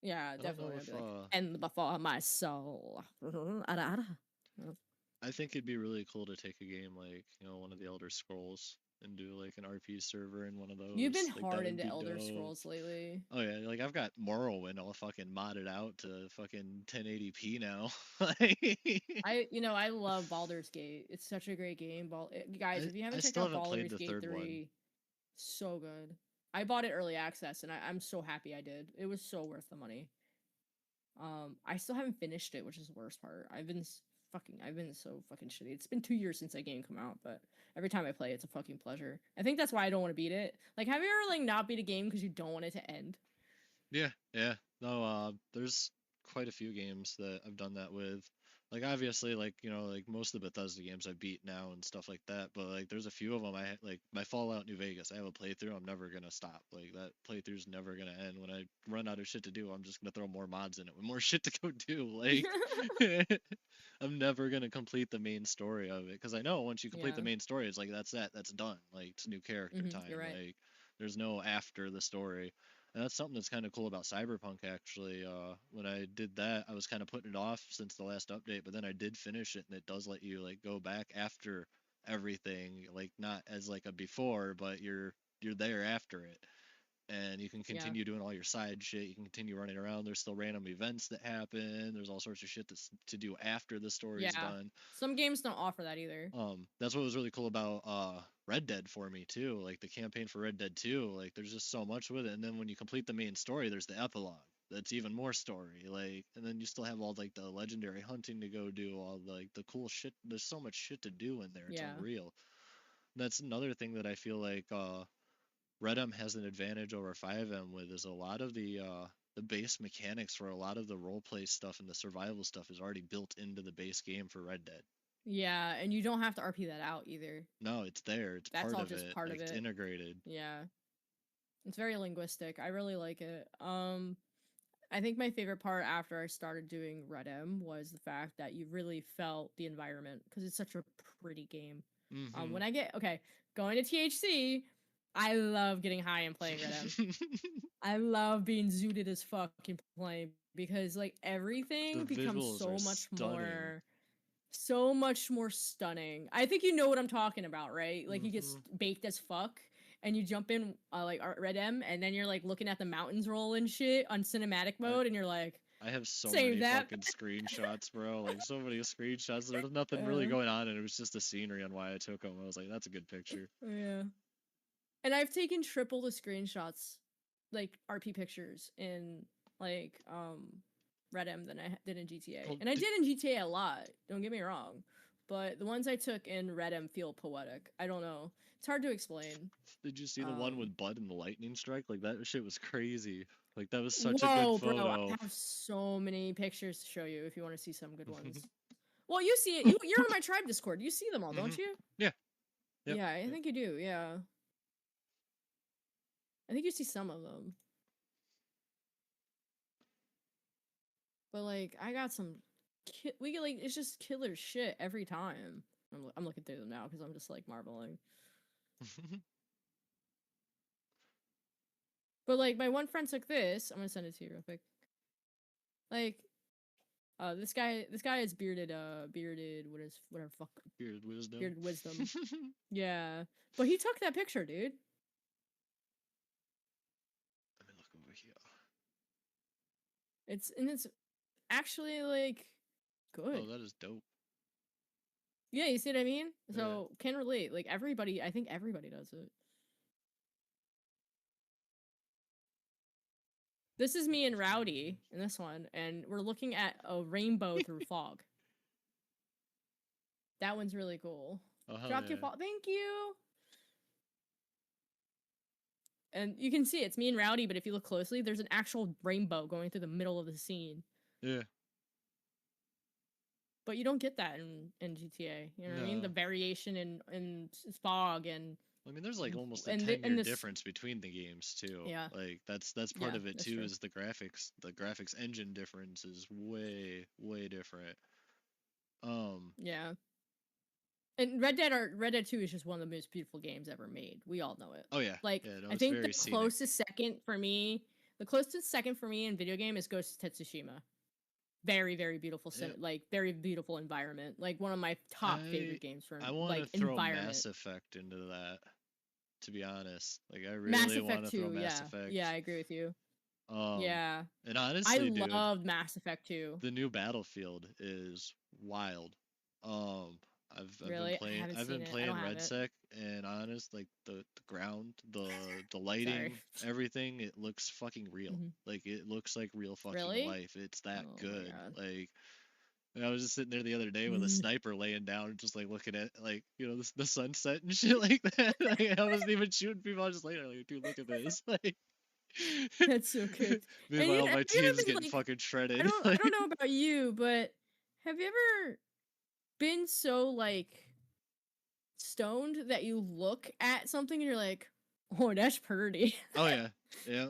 yeah, I don't know definitely. I'd if be like, bend before my soul. Ada, ada. I think it'd be really cool to take a game like, one of the Elder Scrolls and do like an RP server in one of You've been those. Like that hard would into be Elder dope. Scrolls lately. Oh yeah, like I've got Morrowind all fucking modded out to fucking 1080p now. Like, I love Baldur's Gate. It's such a great game. Guys, if you I haven't checked still out haven't played Baldur's the Gate third one. 3, so good. I bought it early access and I'm so happy I did. It was so worth the money. I still haven't finished it, which is the worst part. I've been so fucking shitty. It's been 2 years since that game come out, but every time I play, it's a fucking pleasure. I think that's why I don't want to beat it. Like, have you ever like not beat a game because you don't want it to end? Yeah, yeah. No, there's quite a few games that I've done that with. Like obviously, like like most of the Bethesda games I beat now and stuff like that. But like there's a few of them like my Fallout New Vegas. I have a playthrough. I'm never gonna stop. Like that playthrough's never gonna end. When I run out of shit to do, I'm just gonna throw more mods in it with more shit to go do. Like I'm never gonna complete the main story of it because I know once you complete Yeah. the main story, it's like that's done. Like it's new character time. You're right. Like there's no after the story. And that's something that's kind of cool about Cyberpunk, actually. When I did that, I was kind of putting it off since the last update, but then I did finish it, and it does let you like go back after everything, like not as like a before, but you're there after it, and you can Yeah. continue doing all your side shit. You can continue running around. There's still random events that happen. There's all sorts of shit to do after the story's Yeah. done. Some games don't offer that either. That's what was really cool about Red Dead for me too. Like the campaign for Red Dead 2, like there's just so much with it. And then when you complete the main story, there's the epilogue. That's even more story. Like, and then you still have all like the legendary hunting to go do, all like the cool shit. There's so much shit to do in there. It's Yeah. unreal. And that's another thing that I feel like Redem has an advantage over 5M with is a lot of the base mechanics for a lot of the role play stuff and the survival stuff is already built into the base game for Red Dead. Yeah, and you don't have to RP that out either. No, it's there. It's That's part all of just it. part Like of it's it. integrated. Yeah. It's very linguistic. I really like it. I think my favorite part after I started doing Red M was the fact that you really felt the environment because it's such a pretty game. When I get going to THC, I love getting high and playing Red M. I love being zooted as fuck and playing because like The everything becomes visuals are stunning. so much more stunning. I think you know what I'm talking about, right? Like you get baked as fuck and you jump in like Red M and then you're like looking at the mountains roll and shit on cinematic mode and you're like I have so save many that. fucking screenshots, bro. Like so many screenshots. There's nothing really going on, and it was just the scenery on why I took them. I was like, that's a good picture. Yeah. And I've taken triple the screenshots, like RP pictures in like Red M than I did in GTA. Well, and I did in GTA a lot, don't get me wrong. But the ones I took in Red M feel poetic. I don't know. It's hard to explain. Did you see the one with Bud and the lightning strike? Like that shit was crazy. Like that was such a Whoa, good bro! photo. I have so many pictures to show you if you want to see some good ones. Well, you see it. You're on my tribe Discord. You see them all, don't you? Yeah. Yep. Yeah, I think you do. Yeah. I think you see some of them. But like, I got some. We get like it's just killer shit every time. I'm looking through them now because I'm just like marveling. But like, my one friend took this. I'm gonna send it to you real quick. Like, this guy is bearded. Whatever fuck. Bearded wisdom. Bearded wisdom. Yeah, but he took that picture, dude. Let me look over here. It's actually like good. Oh, that is dope. Yeah, you see what I mean? Yeah. So can relate. Like everybody, I think everybody does it. This is me and Rowdy in this one, and we're looking at a rainbow through fog. That one's really cool. Drop your fog. Thank you. And you can see it's me and Rowdy, but if you look closely, there's an actual rainbow going through the middle of the scene. Yeah. But you don't get that in GTA. You know what I mean? The variation in fog and. I mean, there's like almost a 10-year difference between the games too. Yeah. Like that's part of it too. True. Is the graphics. The graphics engine difference is way different. Yeah. And Red Dead 2 is just one of the most beautiful games ever made. We all know it. Oh yeah. Like yeah, no, I think the closest second for me in video game is Ghost of Tsushima. Very, very beautiful, like very beautiful environment. Like one of my top favorite games for I want like to throw environment. Mass Effect into that. To be honest, like I really want to throw Mass Effect. Yeah, I agree with you. Yeah, and honestly, I loved Mass Effect 2. The new Battlefield is wild. I've been playing RedSec, and honest, like the ground, the lighting, everything, it looks fucking real. Like it looks like real fucking life. It's that good. Like I was just sitting there the other day with a sniper laying down, just like looking at like the sunset and shit like that. Like, I wasn't even shooting people. I was just laying there like, dude, look at this. Like That's so good. And Meanwhile, my have you ever team's been getting like, fucking I shredded. don't I don't know about you, but have you ever been so like stoned that you look at something and you're like, "Oh, that's pretty." Oh yeah, yeah,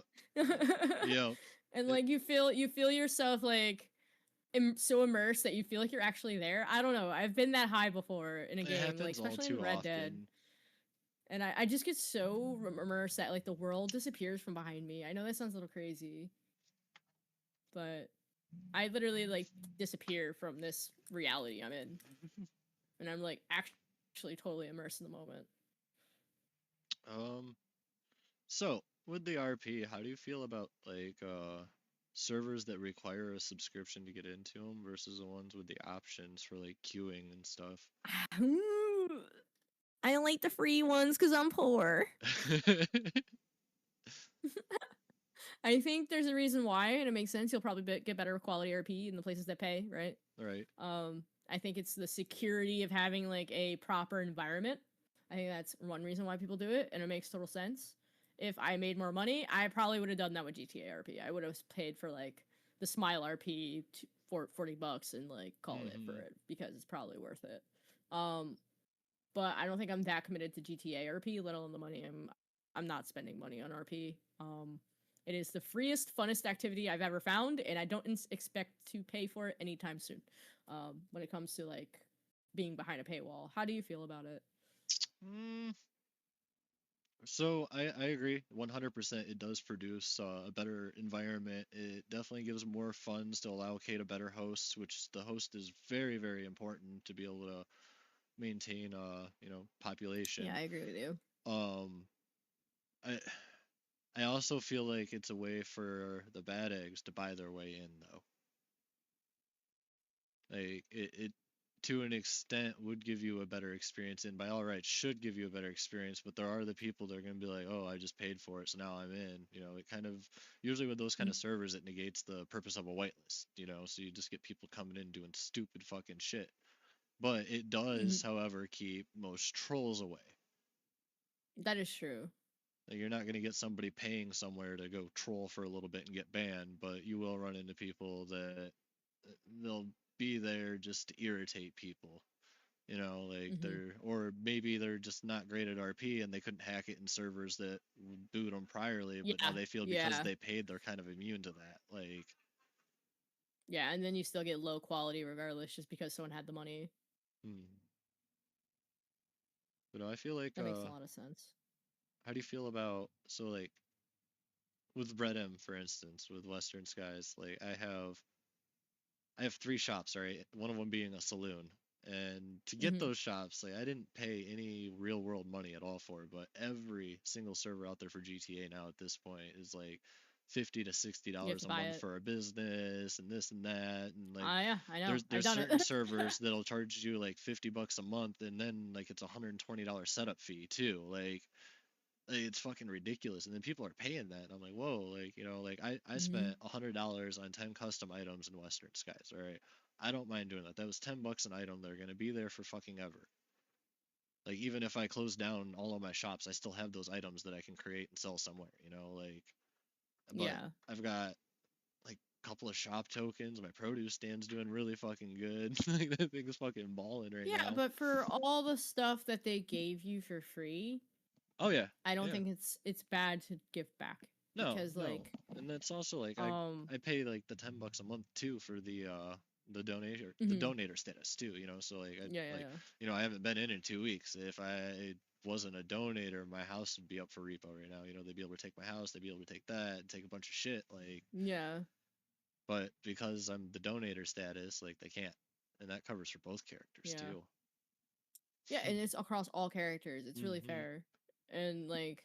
yeah. And It, like you feel yourself like so immersed that you feel like you're actually there. I don't know. I've been that high before in a it game, like happens all especially in too Red Dead. often. And I just get so immersed that like the world disappears from behind me. I know that sounds a little crazy, but I literally like disappear from this reality I'm in, and I'm like actually totally immersed in the moment. Um, so with the RP, how do you feel about like servers that require a subscription to get into them versus the ones with the options for like queuing and stuff? I like the free ones because I'm poor. I think there's a reason why, and it makes sense. You'll probably get better quality RP in the places that pay, right? Right. I think it's the security of having like a proper environment. I think that's one reason why people do it, and it makes total sense. If I made more money, I probably would have done that with GTA RP. I would have paid for like the Smile RP for $40 and like called it for Mm-hmm. it because it's probably worth it. Um, but I don't think I'm that committed to GTA RP, let alone the money. I'm not spending money on RP. It is the freest, funnest activity I've ever found, and I don't expect to pay for it anytime soon. When it comes to like being behind a paywall, how do you feel about it? Mm, so I agree 100%. It does produce a better environment. It definitely gives more funds to allocate a better host, which the host is very, very important to be able to maintain Yeah, population. I agree with you. Um I I also feel like it's a way for the bad eggs to buy their way in though. Like it to an extent would give you a better experience and by all rights should give you a better experience, but there are the people that are going to be like, oh, I just paid for it so now I'm in. It kind of usually with those kind of servers it negates the purpose of a whitelist, so you just get people coming in doing stupid fucking shit. But it Mm-hmm. does however keep most trolls away. That is true. Like you're not going to get somebody paying somewhere to go troll for a little bit and get banned, but you will run into people that they'll be there just to irritate people. Like Mm-hmm. or maybe they're just not great at RP and they couldn't hack it in servers that would boot them priorly, but now Yeah, they feel because yeah, they paid, they're kind of immune to that. Like, yeah. And then you still get low quality regardless, just because someone had the money. hmm. But I feel like, That makes a lot of sense. how do you feel about so like with Red M, for instance, with Western Skies? Like, I have three shops, right? One of them being a saloon. And to get Mm-hmm. those shops, like I didn't pay any real world money at all for it, but every single server out there for GTA now at this point is like $50 to You have $60 to a buy month it. for a business and this and that. And like Yeah, I know. there's I've there's done it. certain servers that'll charge you like $50 a month and then like it's $120 setup fee too. Like, it's fucking ridiculous. And then people are paying that. And I'm like, whoa, like I Mm-hmm. spent $100 on 10 custom items in Western Skies. All right. I don't mind doing that. That was $10 an item. They're going to be there for fucking ever. Like, even if I close down all of my shops, I still have those items that I can create and sell somewhere, like, but Yeah. I've got like a couple of shop tokens. My produce stand's doing really fucking good. Like, that thing's fucking balling right Yeah, now. but for all the stuff that they gave you for free, Oh, yeah. I don't Yeah. think it's bad to give back No, because no. like And that's also like um I pay like the $10 a month too for the mhm. donator status too, so like I Yeah, yeah, like yeah. I haven't been in 2 weeks. If I wasn't a donator, my house would be up for repo right now. They'd be able to take my house, they'd be able to take that and take a bunch of shit like, Yeah. but because I'm the donator status, like they can't. And that covers for both characters Yeah. too. Yeah, and it's across all characters. It's really Mhm. fair. And like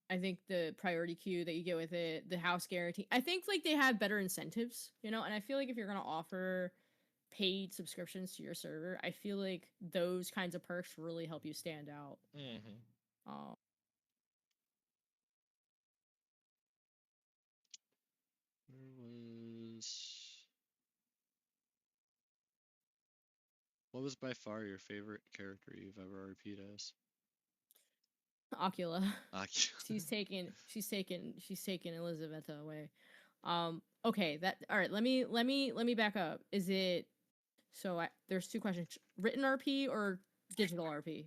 I think the priority queue that you get with it, the house guarantee. I think like they have better incentives, and I feel like if you're going to offer paid subscriptions to your server, I feel like those kinds of perks really help you stand out. Mhm. Um There was What was by far your favorite character you've ever RP'd as? Ocula. Oculus. She's taken Elizabeth away. Okay, that all right, let me back up. Is it there's two questions. Written RP or digital RP?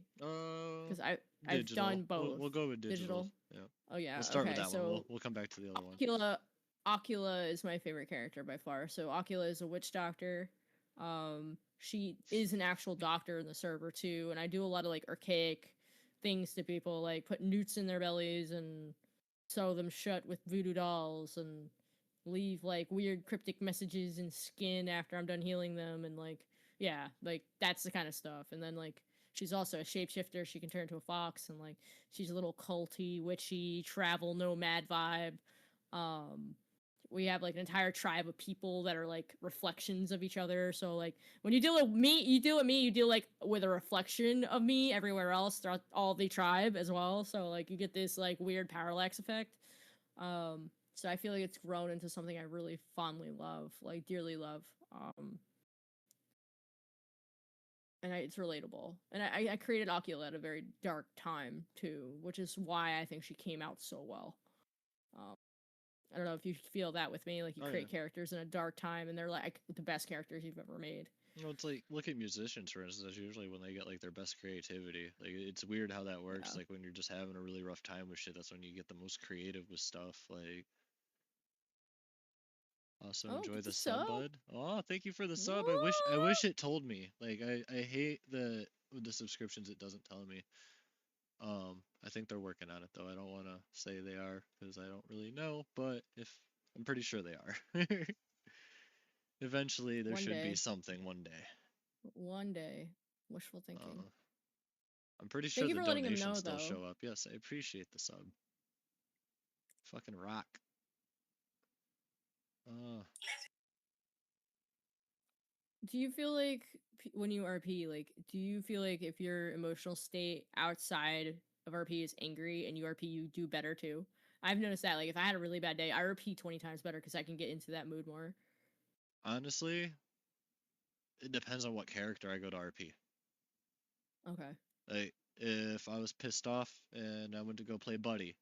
Cuz I've Digital. done both. We'll go with digital. Digital? Yeah. Oh yeah, We'll start with okay. that one. So We'll come back to the other one. Ocula is my favorite character by far. So Ocula is a witch doctor. She is an actual doctor in the server too, and I do a lot of like archaic things to people, like put newts in their bellies and sew them shut with voodoo dolls and leave like weird cryptic messages in skin after I'm done healing them, and like yeah, like that's the kind of stuff. And then like she's also a shapeshifter. She can turn into a fox, and like she's a little culty, witchy, travel nomad vibe. Um we have like an entire tribe of people that are like reflections of each other. So like when you deal with me, you deal like with a reflection of me everywhere else throughout all the tribe as well. So like you get this like weird parallax effect. So I feel like it's grown into something I really fondly love, like dearly love. And it's relatable. And I created Ocula at a very dark time too, which is why I think she came out so well. Um, I don't know if you feel that with me. Like you create characters in a dark time, and they're like the best characters you've ever made. Well, it's like look at musicians for instance. Usually when they get like their best creativity, like it's weird how that works. Yeah. Like when you're just having a really rough time with shit, that's when you get the most creative with stuff. Like also enjoy Get the the sub, sub. bud. Oh, thank you for the sub. I What? wish it told me. Like I hate the with the subscriptions it doesn't tell me. I think they're working on it though. I don't want to say they are because I don't really know, but if I'm pretty sure they are. Eventually, there One should be day. something one day. One day. Wishful thinking. Uh, I'm pretty Thank sure you the for letting him donations know, still though. show up. Yes, I appreciate the sub. Fucking rock. Uh, Do you feel like when you RP, like, do you feel like if your emotional state outside of RP is angry and you RP, you do better too? I've noticed that. Like, if I had a really bad day, I RP 20 times better because I can get into that mood more. Honestly, it depends on what character I go to RP. Okay. Like, if I was pissed off and I went to go play Buddy,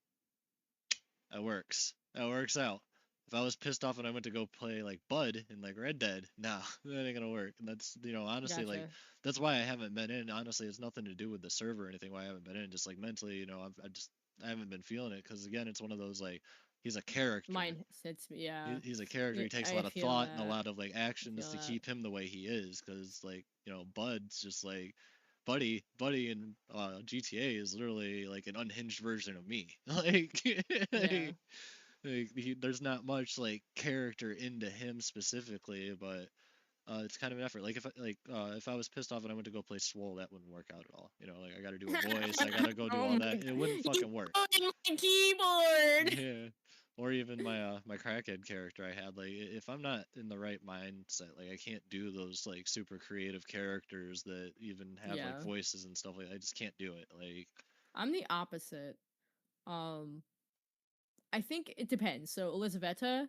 that works. That works out. If I was pissed off and I went to go play like Bud in like Red Dead, nah, that ain't gonna work. And that's honestly like Gotcha. that's why I haven't been in. Honestly, it's nothing to do with the server or anything. Why I haven't been in, just like mentally, I haven't been feeling it because again, it's one of those like he's a character. Mine sits, yeah. He's a character. He takes a I lot of feel thought and a that. lot of like I actions feel to that. keep him the way he is. Because like Bud's just like Buddy in GTA is literally like an unhinged version of me. Like, Yeah. there's not much like character into him specifically, but it's kind of an effort. Like if I was pissed off and I went to go play Swole, that wouldn't work out at all. Like I got to do a voice, I got to go do Oh all my that. It god. wouldn't He's fucking work. blowing my keyboard! Yeah. Or even my crackhead character I had. Like if I'm not in the right mindset, like I can't do those like super creative characters that even have like Yeah. voices and stuff like that. I just can't do it. Like I'm the opposite. Um, I think it depends. So Elizaveta,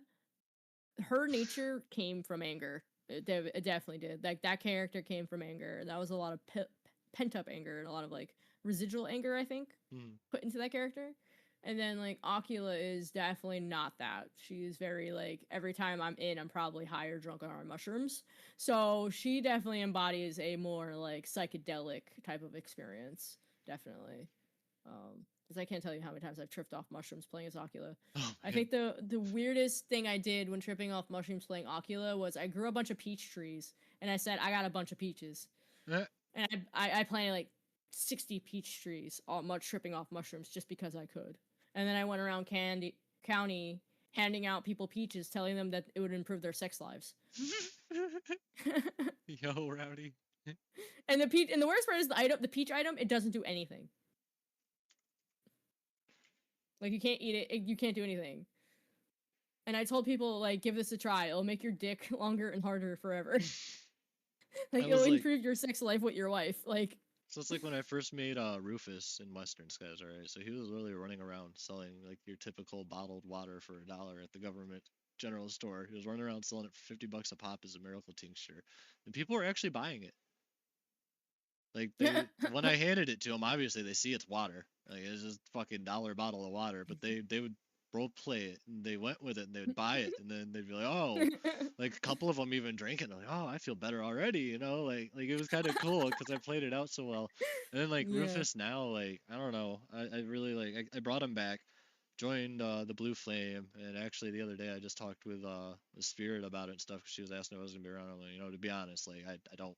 her nature came from anger. It definitely did. Like that character came from anger, and that was a lot of pent up anger and a lot of like residual anger. I think hmm. put into that character. And then like Ocula is definitely not that. She's very like every time I'm in, I'm probably high or drunk on mushrooms. So she definitely embodies a more like psychedelic type of experience. Definitely. Because I can't tell you how many times I've tripped off mushrooms playing as Ocula. Oh I man. think the weirdest thing I did when tripping off mushrooms playing Ocula was I grew a bunch of peach trees, and I said I got a bunch of peaches, and I planted like 60 peach trees, all much tripping off mushrooms just because I could. And then I went around County handing out people peaches, telling them that it would improve their sex lives. Yo, Rowdy. And the worst part is the peach item, it doesn't do anything. Like you can't eat it, you can't do anything. And I told people like give this a try. It'll make your dick longer and harder forever. Like I it'll was like, improve your sex life with your wife. Like so it's like when I first made Rufus in Western Skies, alright? So he was literally running around selling like your typical bottled water for $1 at the government general store. He was running around selling it for $50 a pop as a miracle tincture. And people were actually buying it. Like when I handed it to them, obviously they see it's water. Like it's just fucking dollar bottle of water. But they would role play it and they went with it and they would buy it and then they'd be like, oh, like a couple of them even drank it. And like, oh, I feel better already. You know, like it was kind of cool because I played it out so well. And then like Yeah. Rufus now, like I don't know, I really like I brought him back. Joined the Blue Flame, and actually the other day I just talked with the Spirit about it and stuff because she was asking if I was gonna be around. I'm like, you know, to be honest, like I don't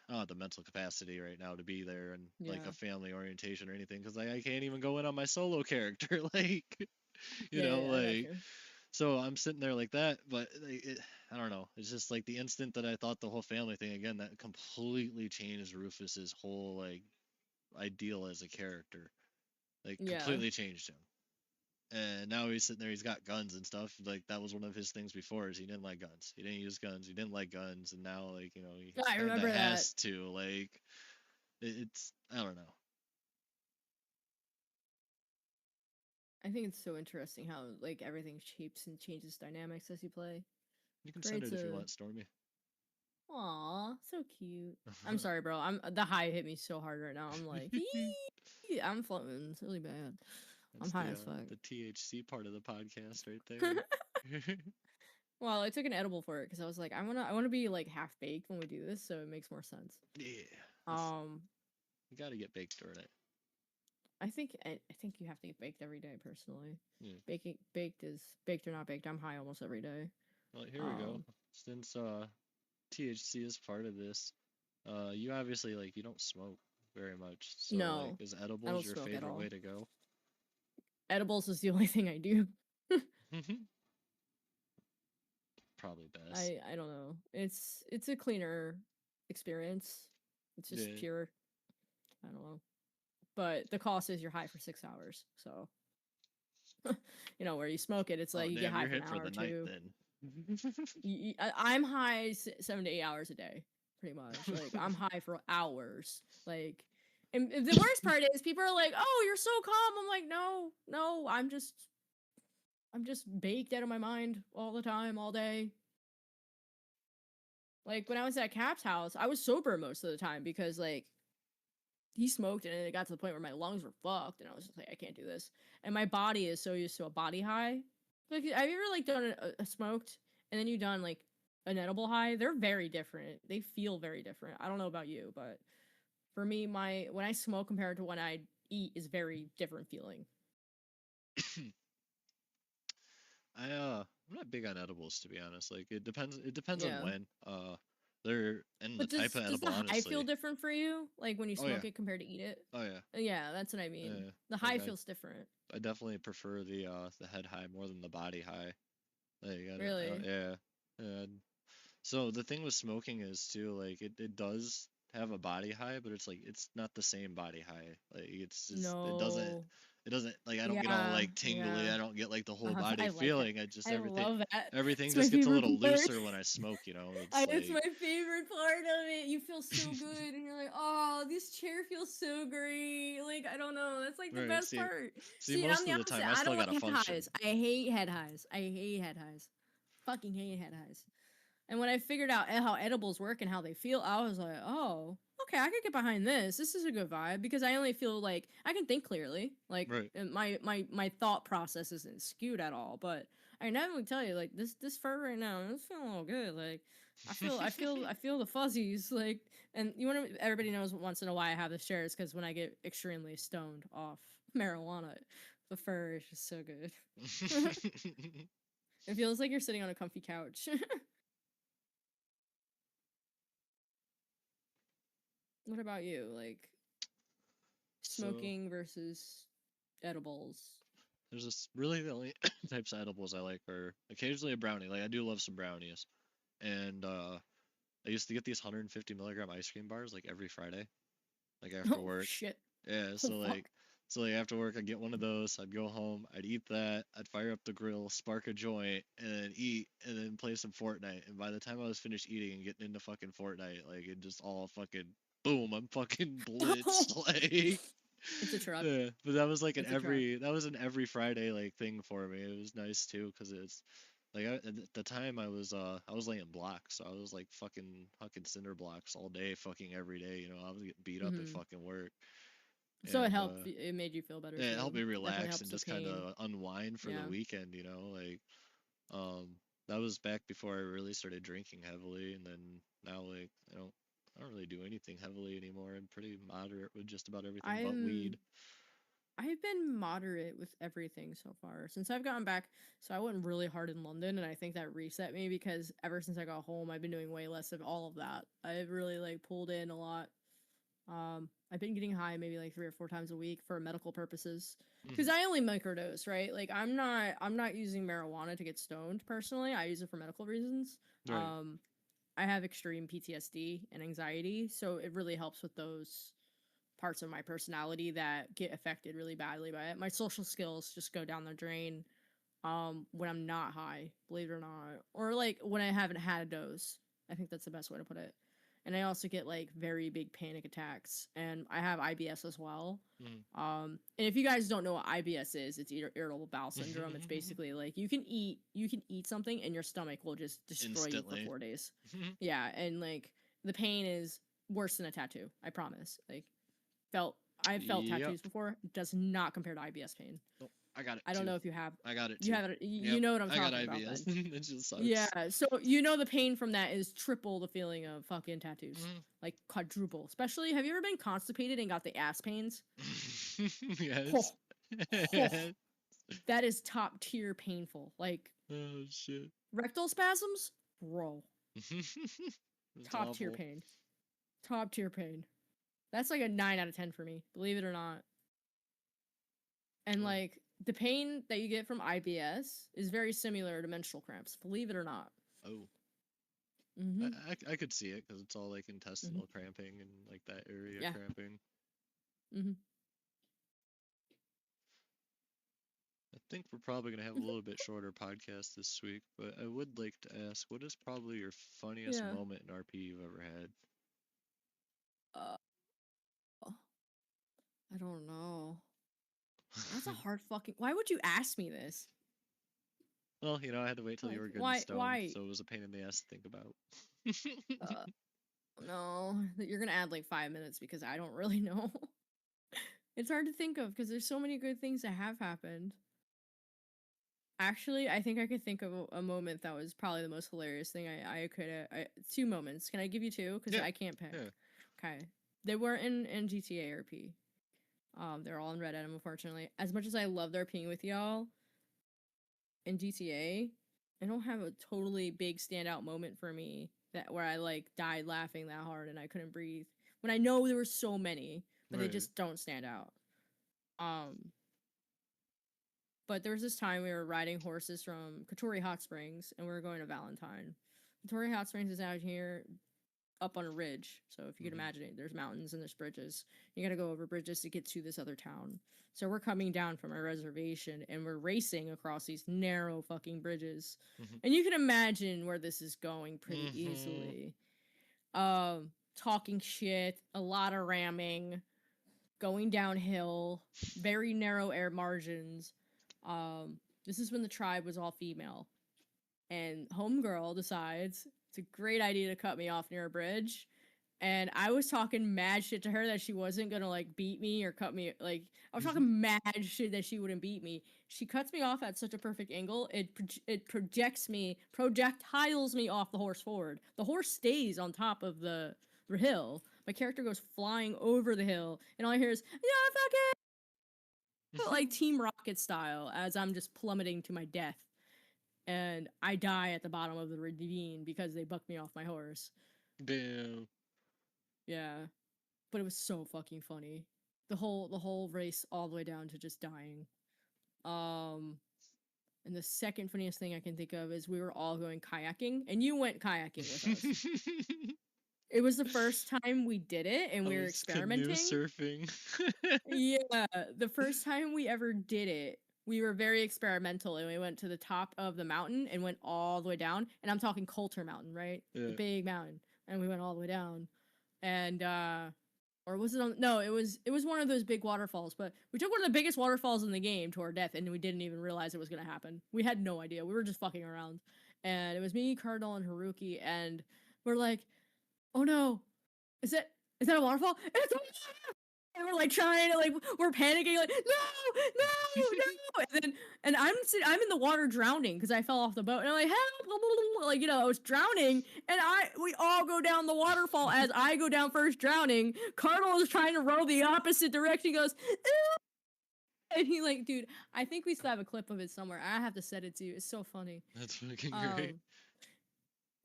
have the mental capacity right now to be there and like a Yeah. family orientation or anything because like I can't even go in on my solo character like you Yeah, know yeah, I got like you. so I'm sitting there like that but like, I don't know, it's just like the instant that I thought the whole family thing again that completely changed Rufus's whole like ideal as a character, like Yeah. completely changed him. And now he's sitting there, he's got guns and stuff. Like that was one of his things before is he didn't like guns. He didn't use guns. He didn't like guns. And now like, you know, he I kind of remember that. has to like it's I don't know. I think it's so interesting how like everything shapes and changes dynamics as you play. You can send Creates it if you a want, Stormy. Aw, so cute. I'm sorry, bro. I'm the high hit me so hard right now. I'm like, I'm floating. It's really bad. I'm That's high as fuck. the THC part of the podcast right there. Well, I took an edible for it because I was like, I wanna be like half baked when we do this, so it makes more sense. Yeah, that's, Um, you got to get baked during it. I think you have to get baked every day. Personally, Yeah. baked is baked or not baked. I'm high almost every day. Well, here we go. Um, Since THC is part of this, you obviously like you don't smoke very much, so like no, is I edibles don't your smoke at favorite all. way to go? Edibles is the only thing I do. Probably best. I don't know. It's a cleaner experience. It's just Yeah. pure. I don't know. But the cost is you're high for 6 hours. So you know where you smoke it, it's Oh like you get damn, high you're for an hit for hour or the night two. then. I'm high 7 to 8 hours a day, pretty much. Like I'm high for hours. Like, and the worst part is people are like, "Oh, you're so calm." I'm like, "No, no, I'm just baked out of my mind all the time, all day." Like when I was at Cap's house, I was sober most of the time because like he smoked and it got to the point where my lungs were fucked and I was just like, I can't do this. And my body is so used to a body high. Like, have you ever like done a smoked and then you done like an edible high? They're very different. They feel very different. I don't know about you, but for me, my when I smoke compared to when I eat is very different feeling. I'm not big on edibles to be honest. Like it depends on Yeah. when. They're and the But type of does the edible high feel honestly. different for you? Like when you Oh yeah. smoke it compared to eat it? Oh yeah. Yeah, that's what I mean. Yeah. The Like high feels different. I definitely prefer the head high more than the body high. Like I don't Really. yeah. And so the thing with smoking is too like it does have a body high, but it's like it's not the same body high. Like it's just No. it doesn't like I don't get all Yeah, like tingly. yeah. I don't get like the whole body I like that. feeling. I just I love that. everything It's my just gets a favorite little part. looser when I smoke. You know, it's It's like my favorite part of it. You feel so good, and you're like, "Oh, this chair feels so great." Like, I don't know. That's like the right. best part. See, See, and I'm most the of the time opposite. I I still don't gotta like head function. highs. I hate head highs. I hate head highs. Fucking hate head highs. And when I figured out how edibles work and how they feel, I was like, "Oh, okay, I could get behind this. This is a good vibe because I only feel like I can think clearly. Like Right. my thought process isn't skewed at all. But I can definitely tell you, like this fur right now, it's feeling a little good. Like I feel the fuzzies. Like, and you want to everybody knows once in a while I have the shares because when I get extremely stoned off marijuana, the fur is just so good. It feels like you're sitting on a comfy couch. What about you? Like So smoking versus edibles. there's this really the only types of edibles I like are occasionally a brownie. Like I do love some brownies, and I used to get these 150 milligram ice cream bars like every Friday, like after Oh work. shit. Yeah, Oh fuck. so like after work I'd get one of those, I'd go home, I'd eat that, I'd fire up the grill, spark a joint, and then eat, and then play some Fortnite. And by the time I was finished eating and getting into fucking Fortnite, like it just all fucking boom, I'm fucking blitzed, like It's a truck. yeah. But that was like It's a truck. an every Friday like thing for me. It was nice too, cause it's Like at the time I was laying blocks, so I was like fucking hucking cinder blocks all day, fucking every day. You know, I was getting beat up at Mm-hmm. fucking work, So it and helped. It made you feel better yeah, it helped too. me Definitely relax and helps the just kind pain. of unwind for the Yeah. weekend. You know, like um that was back before I really started drinking heavily, and then now like I don't really do anything heavily anymore. I'm pretty moderate with just about everything but I'm weed. I've been moderate with everything so far since I've gotten back. So I went really hard in London, and I think that reset me because ever since I got home, I've been doing way less of all of that. I've really like pulled in a lot. I've been getting high maybe like 3 or 4 times a week for medical purposes because Hmm. I only microdose, right? Like I'm not using marijuana to get stoned personally. I use it for medical reasons. Right. Um, I have extreme PTSD and anxiety, so it really helps with those parts of my personality that get affected really badly by it. My social skills just go down the drain when I'm not high, believe it or not. Or like when I haven't had a dose. I think that's the best way to put it. And I also get like very big panic attacks and I have IBS as well. And if you guys don't know what IBS is, it's irritable bowel syndrome. It's Mm. basically like you can eat something and your stomach will just destroy you for Instantly. 4 days. Yeah, and like the pain is worse than a tattoo, I promise. Like I've felt Yep. tattoos before. It does not compare to IBS pain. Nope. I got it I don't too. know if you have I got it you too. have it you Yep. know what I'm I got talking about IBS. then. It just Yeah, sucks. so you know the pain from that is triple the feeling of fucking tattoos. Mm. Like quadruple. Especially have you ever been constipated and got the ass pains? Yes. Oh, oh, that is top tier painful. Like Oh shit. rectal spasms? Bro. It's Top tier awful. pain. Top tier pain. That's like a 9 out of 10 for me, believe it or not. And Oh. like the pain that you get from IBS is very similar to menstrual cramps, believe it or not. Oh. Mm-hmm. I could see it because it's all like Mm-hmm. intestinal cramping and like that area Yeah. cramping. Mm-hmm. I think we're probably gonna have a little bit shorter podcast this week, but I would like to ask, what is probably your funniest Yeah. moment in RP you've ever had? Uh, I don't know. That's a hard fucking. Why would you ask me this? Well, you know, I had to wait till you Like, were good and why? stoned, Why? so it was a pain in the ass to think about. Uh, no. You're gonna add like 5 minutes because I don't really know. It's hard to think of because there's so many good things that have happened. Actually, I think I could think of a moment that was probably the most hilarious thing I could. 2 moments. Can I give you two? Because Yeah, I can't pick. yeah. Okay. They weren't in GTA RP. They're all in Red Dead, unfortunately. As much as I loved RPing with y'all in GTA, I don't have a totally big standout moment for me that where I like died laughing that hard and I couldn't breathe. When I know there were so many, but they Right. just don't stand out. Um, but there was this time we were riding horses from Katori Hot Springs and we were going to Valentine. Katori Hot Springs is out here up on a ridge. So if you could Hmm. imagine it, there's mountains and there's bridges. You got to go over bridges to get to this other town. So we're coming down from our reservation and we're racing across these narrow fucking bridges. Hmm. And you can imagine where this is going pretty Hmm. easily. Talking shit, a lot of ramming, going downhill, very narrow air margins. This is when the tribe was all female. And homegirl decides it's a great idea to cut me off near a bridge. And I was talking mad shit to her that she wasn't gonna like beat me or cut me. Like I was talking mad shit that she wouldn't beat me. She cuts me off at such a perfect angle. It projectiles me off the horse forward. The horse stays on top of the hill. My character goes flying over the hill, and all I hear is "Yeah, fuck it!" like Team Rocket style as I'm just plummeting to my death and I die at the bottom of the ravine because they bucked me off my horse. Damn. Yeah, but it was so fucking funny. The whole race all the way down to just dying. Um, and the second funniest thing I can think of is we were all going kayaking, and you went kayaking with us. It was the first time we did it, and I we were was canoe experimenting. surfing. Yeah, the first time we ever did it, we were very experimental and we went to the top of the mountain and went all the way down. And I'm talking Coulter Mountain, right? The Yeah. big mountain. And we went all the way down. And Or was it on? No, it was one of those big waterfalls. But we took one of the biggest waterfalls in the game to our death, and we didn't even realize it was gonna happen. We had no idea. We were just fucking around, and it was me, Cardinal, and Haruki, and we're like, "Oh no, is that a waterfall?" And it's a waterfall! And we're like trying to we're panicking like no, and I'm in the water drowning because I fell off the boat and I'm like help, like I was drowning and we all go down the waterfall as I go down first drowning. Cardinal is trying to row the opposite direction, goes ew! And he like, dude, I think we still have a clip of it somewhere. I have to send it to you. It's so funny. That's fucking great.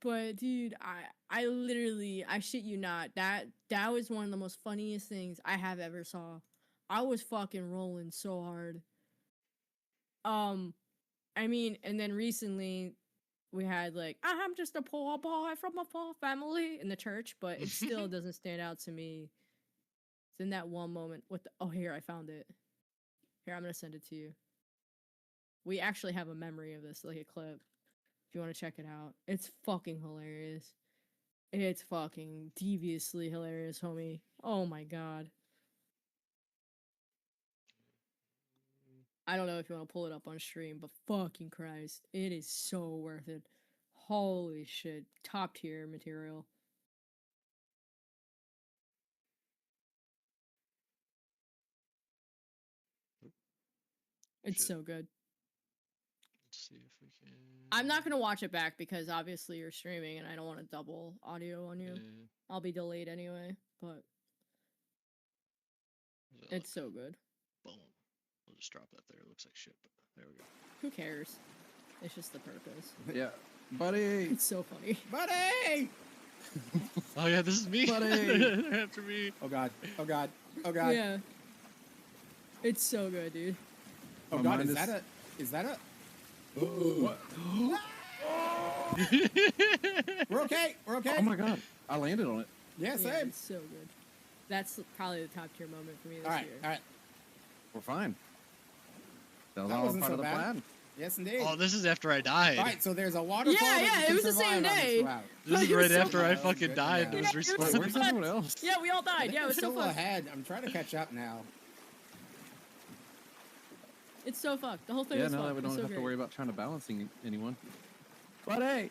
But dude, I literally, I shit you not, that was one of the most funniest things I have ever saw. I was fucking rolling so hard. I mean, and then recently we had like, I'm just a poor boy from a poor family in the church, but it still doesn't stand out to me. It's in that one moment. Oh, here, I found it. Here, I'm gonna send it to you. We actually have a memory of this, like a clip. If you want to check it out, it's fucking hilarious. It's fucking deviously hilarious, homie. Oh my god. I don't know if you want to pull it up on stream, but fucking Christ, it is so worth it. Holy shit, top tier material. It's so good. Let's see if we can. I'm not gonna watch it back because obviously you're streaming and I don't want to double audio on you. I'll be delayed anyway, but it's so good. Boom. We'll just drop that there. It looks like shit, but there we go. Who cares? It's just the purpose. Yeah. Buddy! It's so funny. Buddy! Oh yeah, this is me. Buddy! They're after me. Oh god. Oh god. Oh god. Yeah. It's so good, dude. Oh god, is that a... What? We're okay. We're okay. Oh my god, I landed on it. Yeah, same. Yeah, it's so good. That's probably the top tier moment for me this year. All right. We're fine. That was That all wasn't part so of the bad. plan. Yes, indeed. Oh, this is after I died. All right, so there's a waterfall. Yeah, it was the same day. This is It was right so after I fun. fucking died. Yeah. It was Yeah, respawned. Wait, where's everyone else? Yeah, we all died. Yeah, it was so still fun. ahead. I'm trying to catch up now. It's so fucked. The whole thing Yeah, was now fun. that we It's don't so have to great. worry about trying to balancing anyone. Buddy!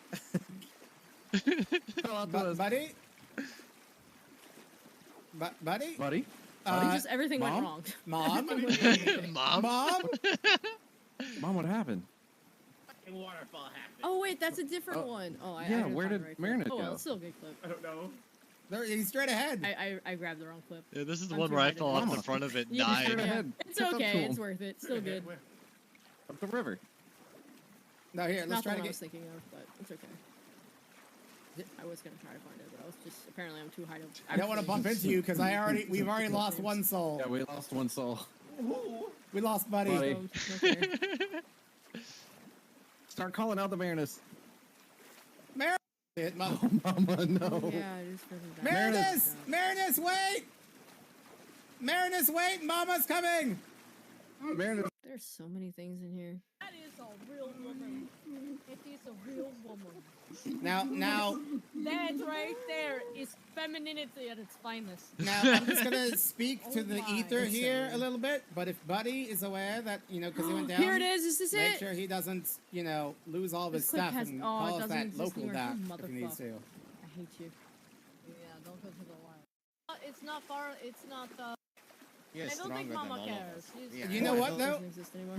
Fell out the list. Buddy? Buddy? Buddy? Just everything went Mom? wrong. Mom? Mom? Mom? Mom, what happened? Waterfall happened. Oh wait, that's a different Oh, one. Oh, I yeah, gotta where find did the right Marinette clip. Oh, well, go? it's still a good clip. I don't know. He's straight ahead. I grabbed the wrong clip. Yeah, this is the I'm one too where I high to fell do off this. the front of it and Yeah, died. Straight yeah. ahead. It's Catch up to okay. him. It's worth it. Still good. Up the river. No, here, let's Not the try to one I get... was thinking of, but it's okay. I was gonna try to find it, but I was just apparently I'm too high to. I don't want to bump into you because we've already lost one soul. Yeah, we lost one soul. We lost Buddy. Buddy. Okay. Start calling out the Marinus. Mar- Mama. Mama, no. Yeah, it is really bad. Marinus! Marinus, wait! Marinus, wait! Mama's coming! Marinus. There's so many things in here. That is a real woman. It is a real woman. Now, That right there is femininity at its finest. I'm just gonna speak to Oh the my. ether It's so here good. a little bit, but if Buddy is aware that, because he went down, Here it is. Is this make it? sure he doesn't, lose all of his This clip stuff has- and oh, it call us doesn't that exist local anymore. doc You if he needs to. I hate you. Yeah, don't go to the wild. It's not far. It's not. I don't think Mama cares. You know what, though? Doesn't exist anymore.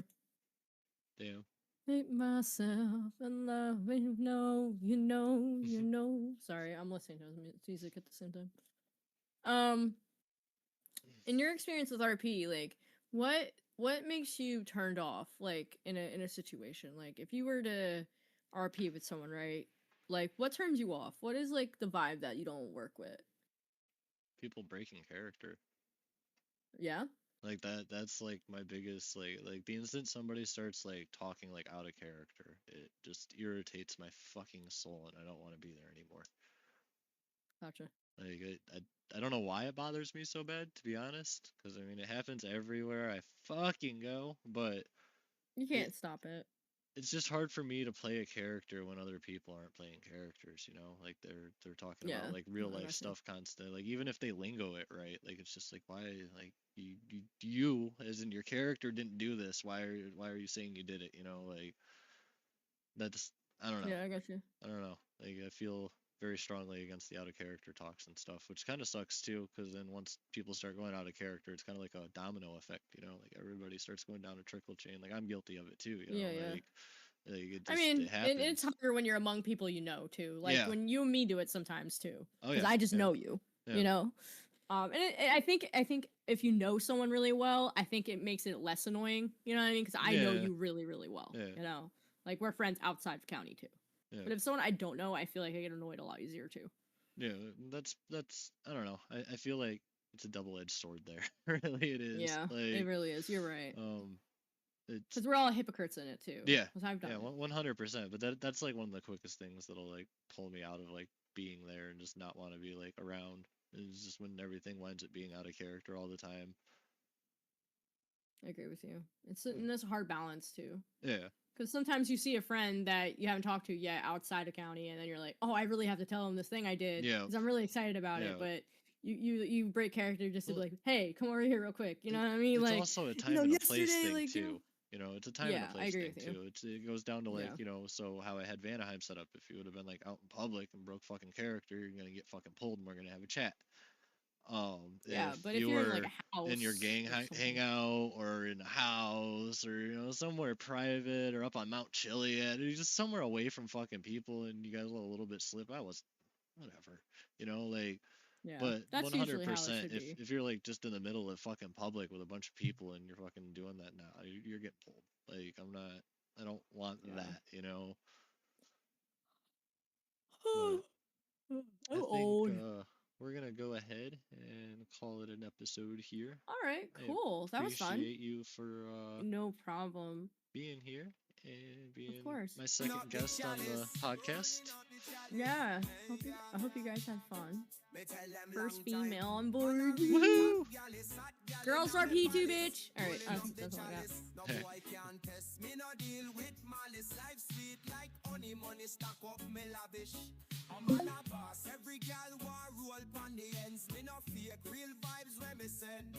Damn. Make myself in love, you know. Sorry, I'm listening to his music at the same time. In your experience with RP, like, what makes you turned off, like, in a situation, like, if you were to RP with someone, right? Like, what turns you off? What is like the vibe that you don't work with? People breaking character. Yeah. Like that's like my biggest like the instant somebody starts like talking like out of character, it just irritates my fucking soul and I don't want to be there anymore. Gotcha. Like I don't know why it bothers me so bad, to be honest, because I mean it happens everywhere I fucking go, but You can't stop it. it's just hard for me to play a character when other people aren't playing characters, like they're talking Yeah, about like real I life gotcha. stuff constantly. Like even if they lingo it right, like it's just like why like you as in your character didn't do this. Why are you saying you did it? Like that's I don't know. Yeah, I got you. I don't know. Like I feel very strongly against the out of character talks and stuff, which kind of sucks too, because then once people start going out of character, it's kind of like a domino effect, like everybody starts going down a trickle chain. Like I'm guilty of it too, Yeah, yeah. like it I just mean, it happens. it's harder when you're among people you know too. Like Yeah. when you and me do it sometimes too, Oh because yeah. I just yeah. know you. Yeah. You know. And I think if you know someone really well, I think it makes it less annoying. You know what I mean? Because I know Yeah. you really, really well. Yeah. You know, like we're friends outside of county too. Yeah. But if someone I don't know, I feel like I get annoyed a lot easier too. Yeah, that's I don't know. I feel like it's a double-edged sword there. Really, it is. Yeah, Like, it really is. You're right. It's Because we're all hypocrites in it too. yeah, 'Cause I've done yeah, it. 100%. But that's like one of the quickest things that'll like pull me out of like being there and just not want to be like around. Is just when everything winds up being out of character all the time. I agree with you. And that's a hard balance too. Yeah. Because sometimes you see a friend that you haven't talked to yet outside of county, and then you're like, oh, I really have to tell him this thing I did Yeah. because I'm really excited about Yeah. it. But you break character just to be Well, like, hey, come over here real quick. You know what I mean? It's Like, also a time and a place yesterday, thing like, too. It's a time and Yeah, a I place agree thing with you. too. It goes down to like, Yeah. so how I had Vanaheim set up. If you would have been like out in public and broke fucking character, you're gonna get fucking pulled and we're gonna have a chat. Yeah, If but if you you're in like were a house in your gang or something, hangout or in a house or somewhere private or up on Mount Chiliad or just somewhere away from fucking people and you guys let a little bit slip, I was whatever, like. yeah, But that's usually how it 100%, should be. if you're like just in the middle of fucking public with a bunch of people and you're fucking doing that now, you're getting pulled. Like I don't want Yeah. that. I'm But I think old. we're gonna go ahead and call it an episode here. All right, I cool. That was fun. appreciate you for No problem. being here and being course. my second guest on the podcast. Yeah, I hope you guys had fun. First female on board. Woohoo! Girls RP too, bitch. All right, that's all I got. Every girl want roll pon the ends. Me no fake real vibes when me send.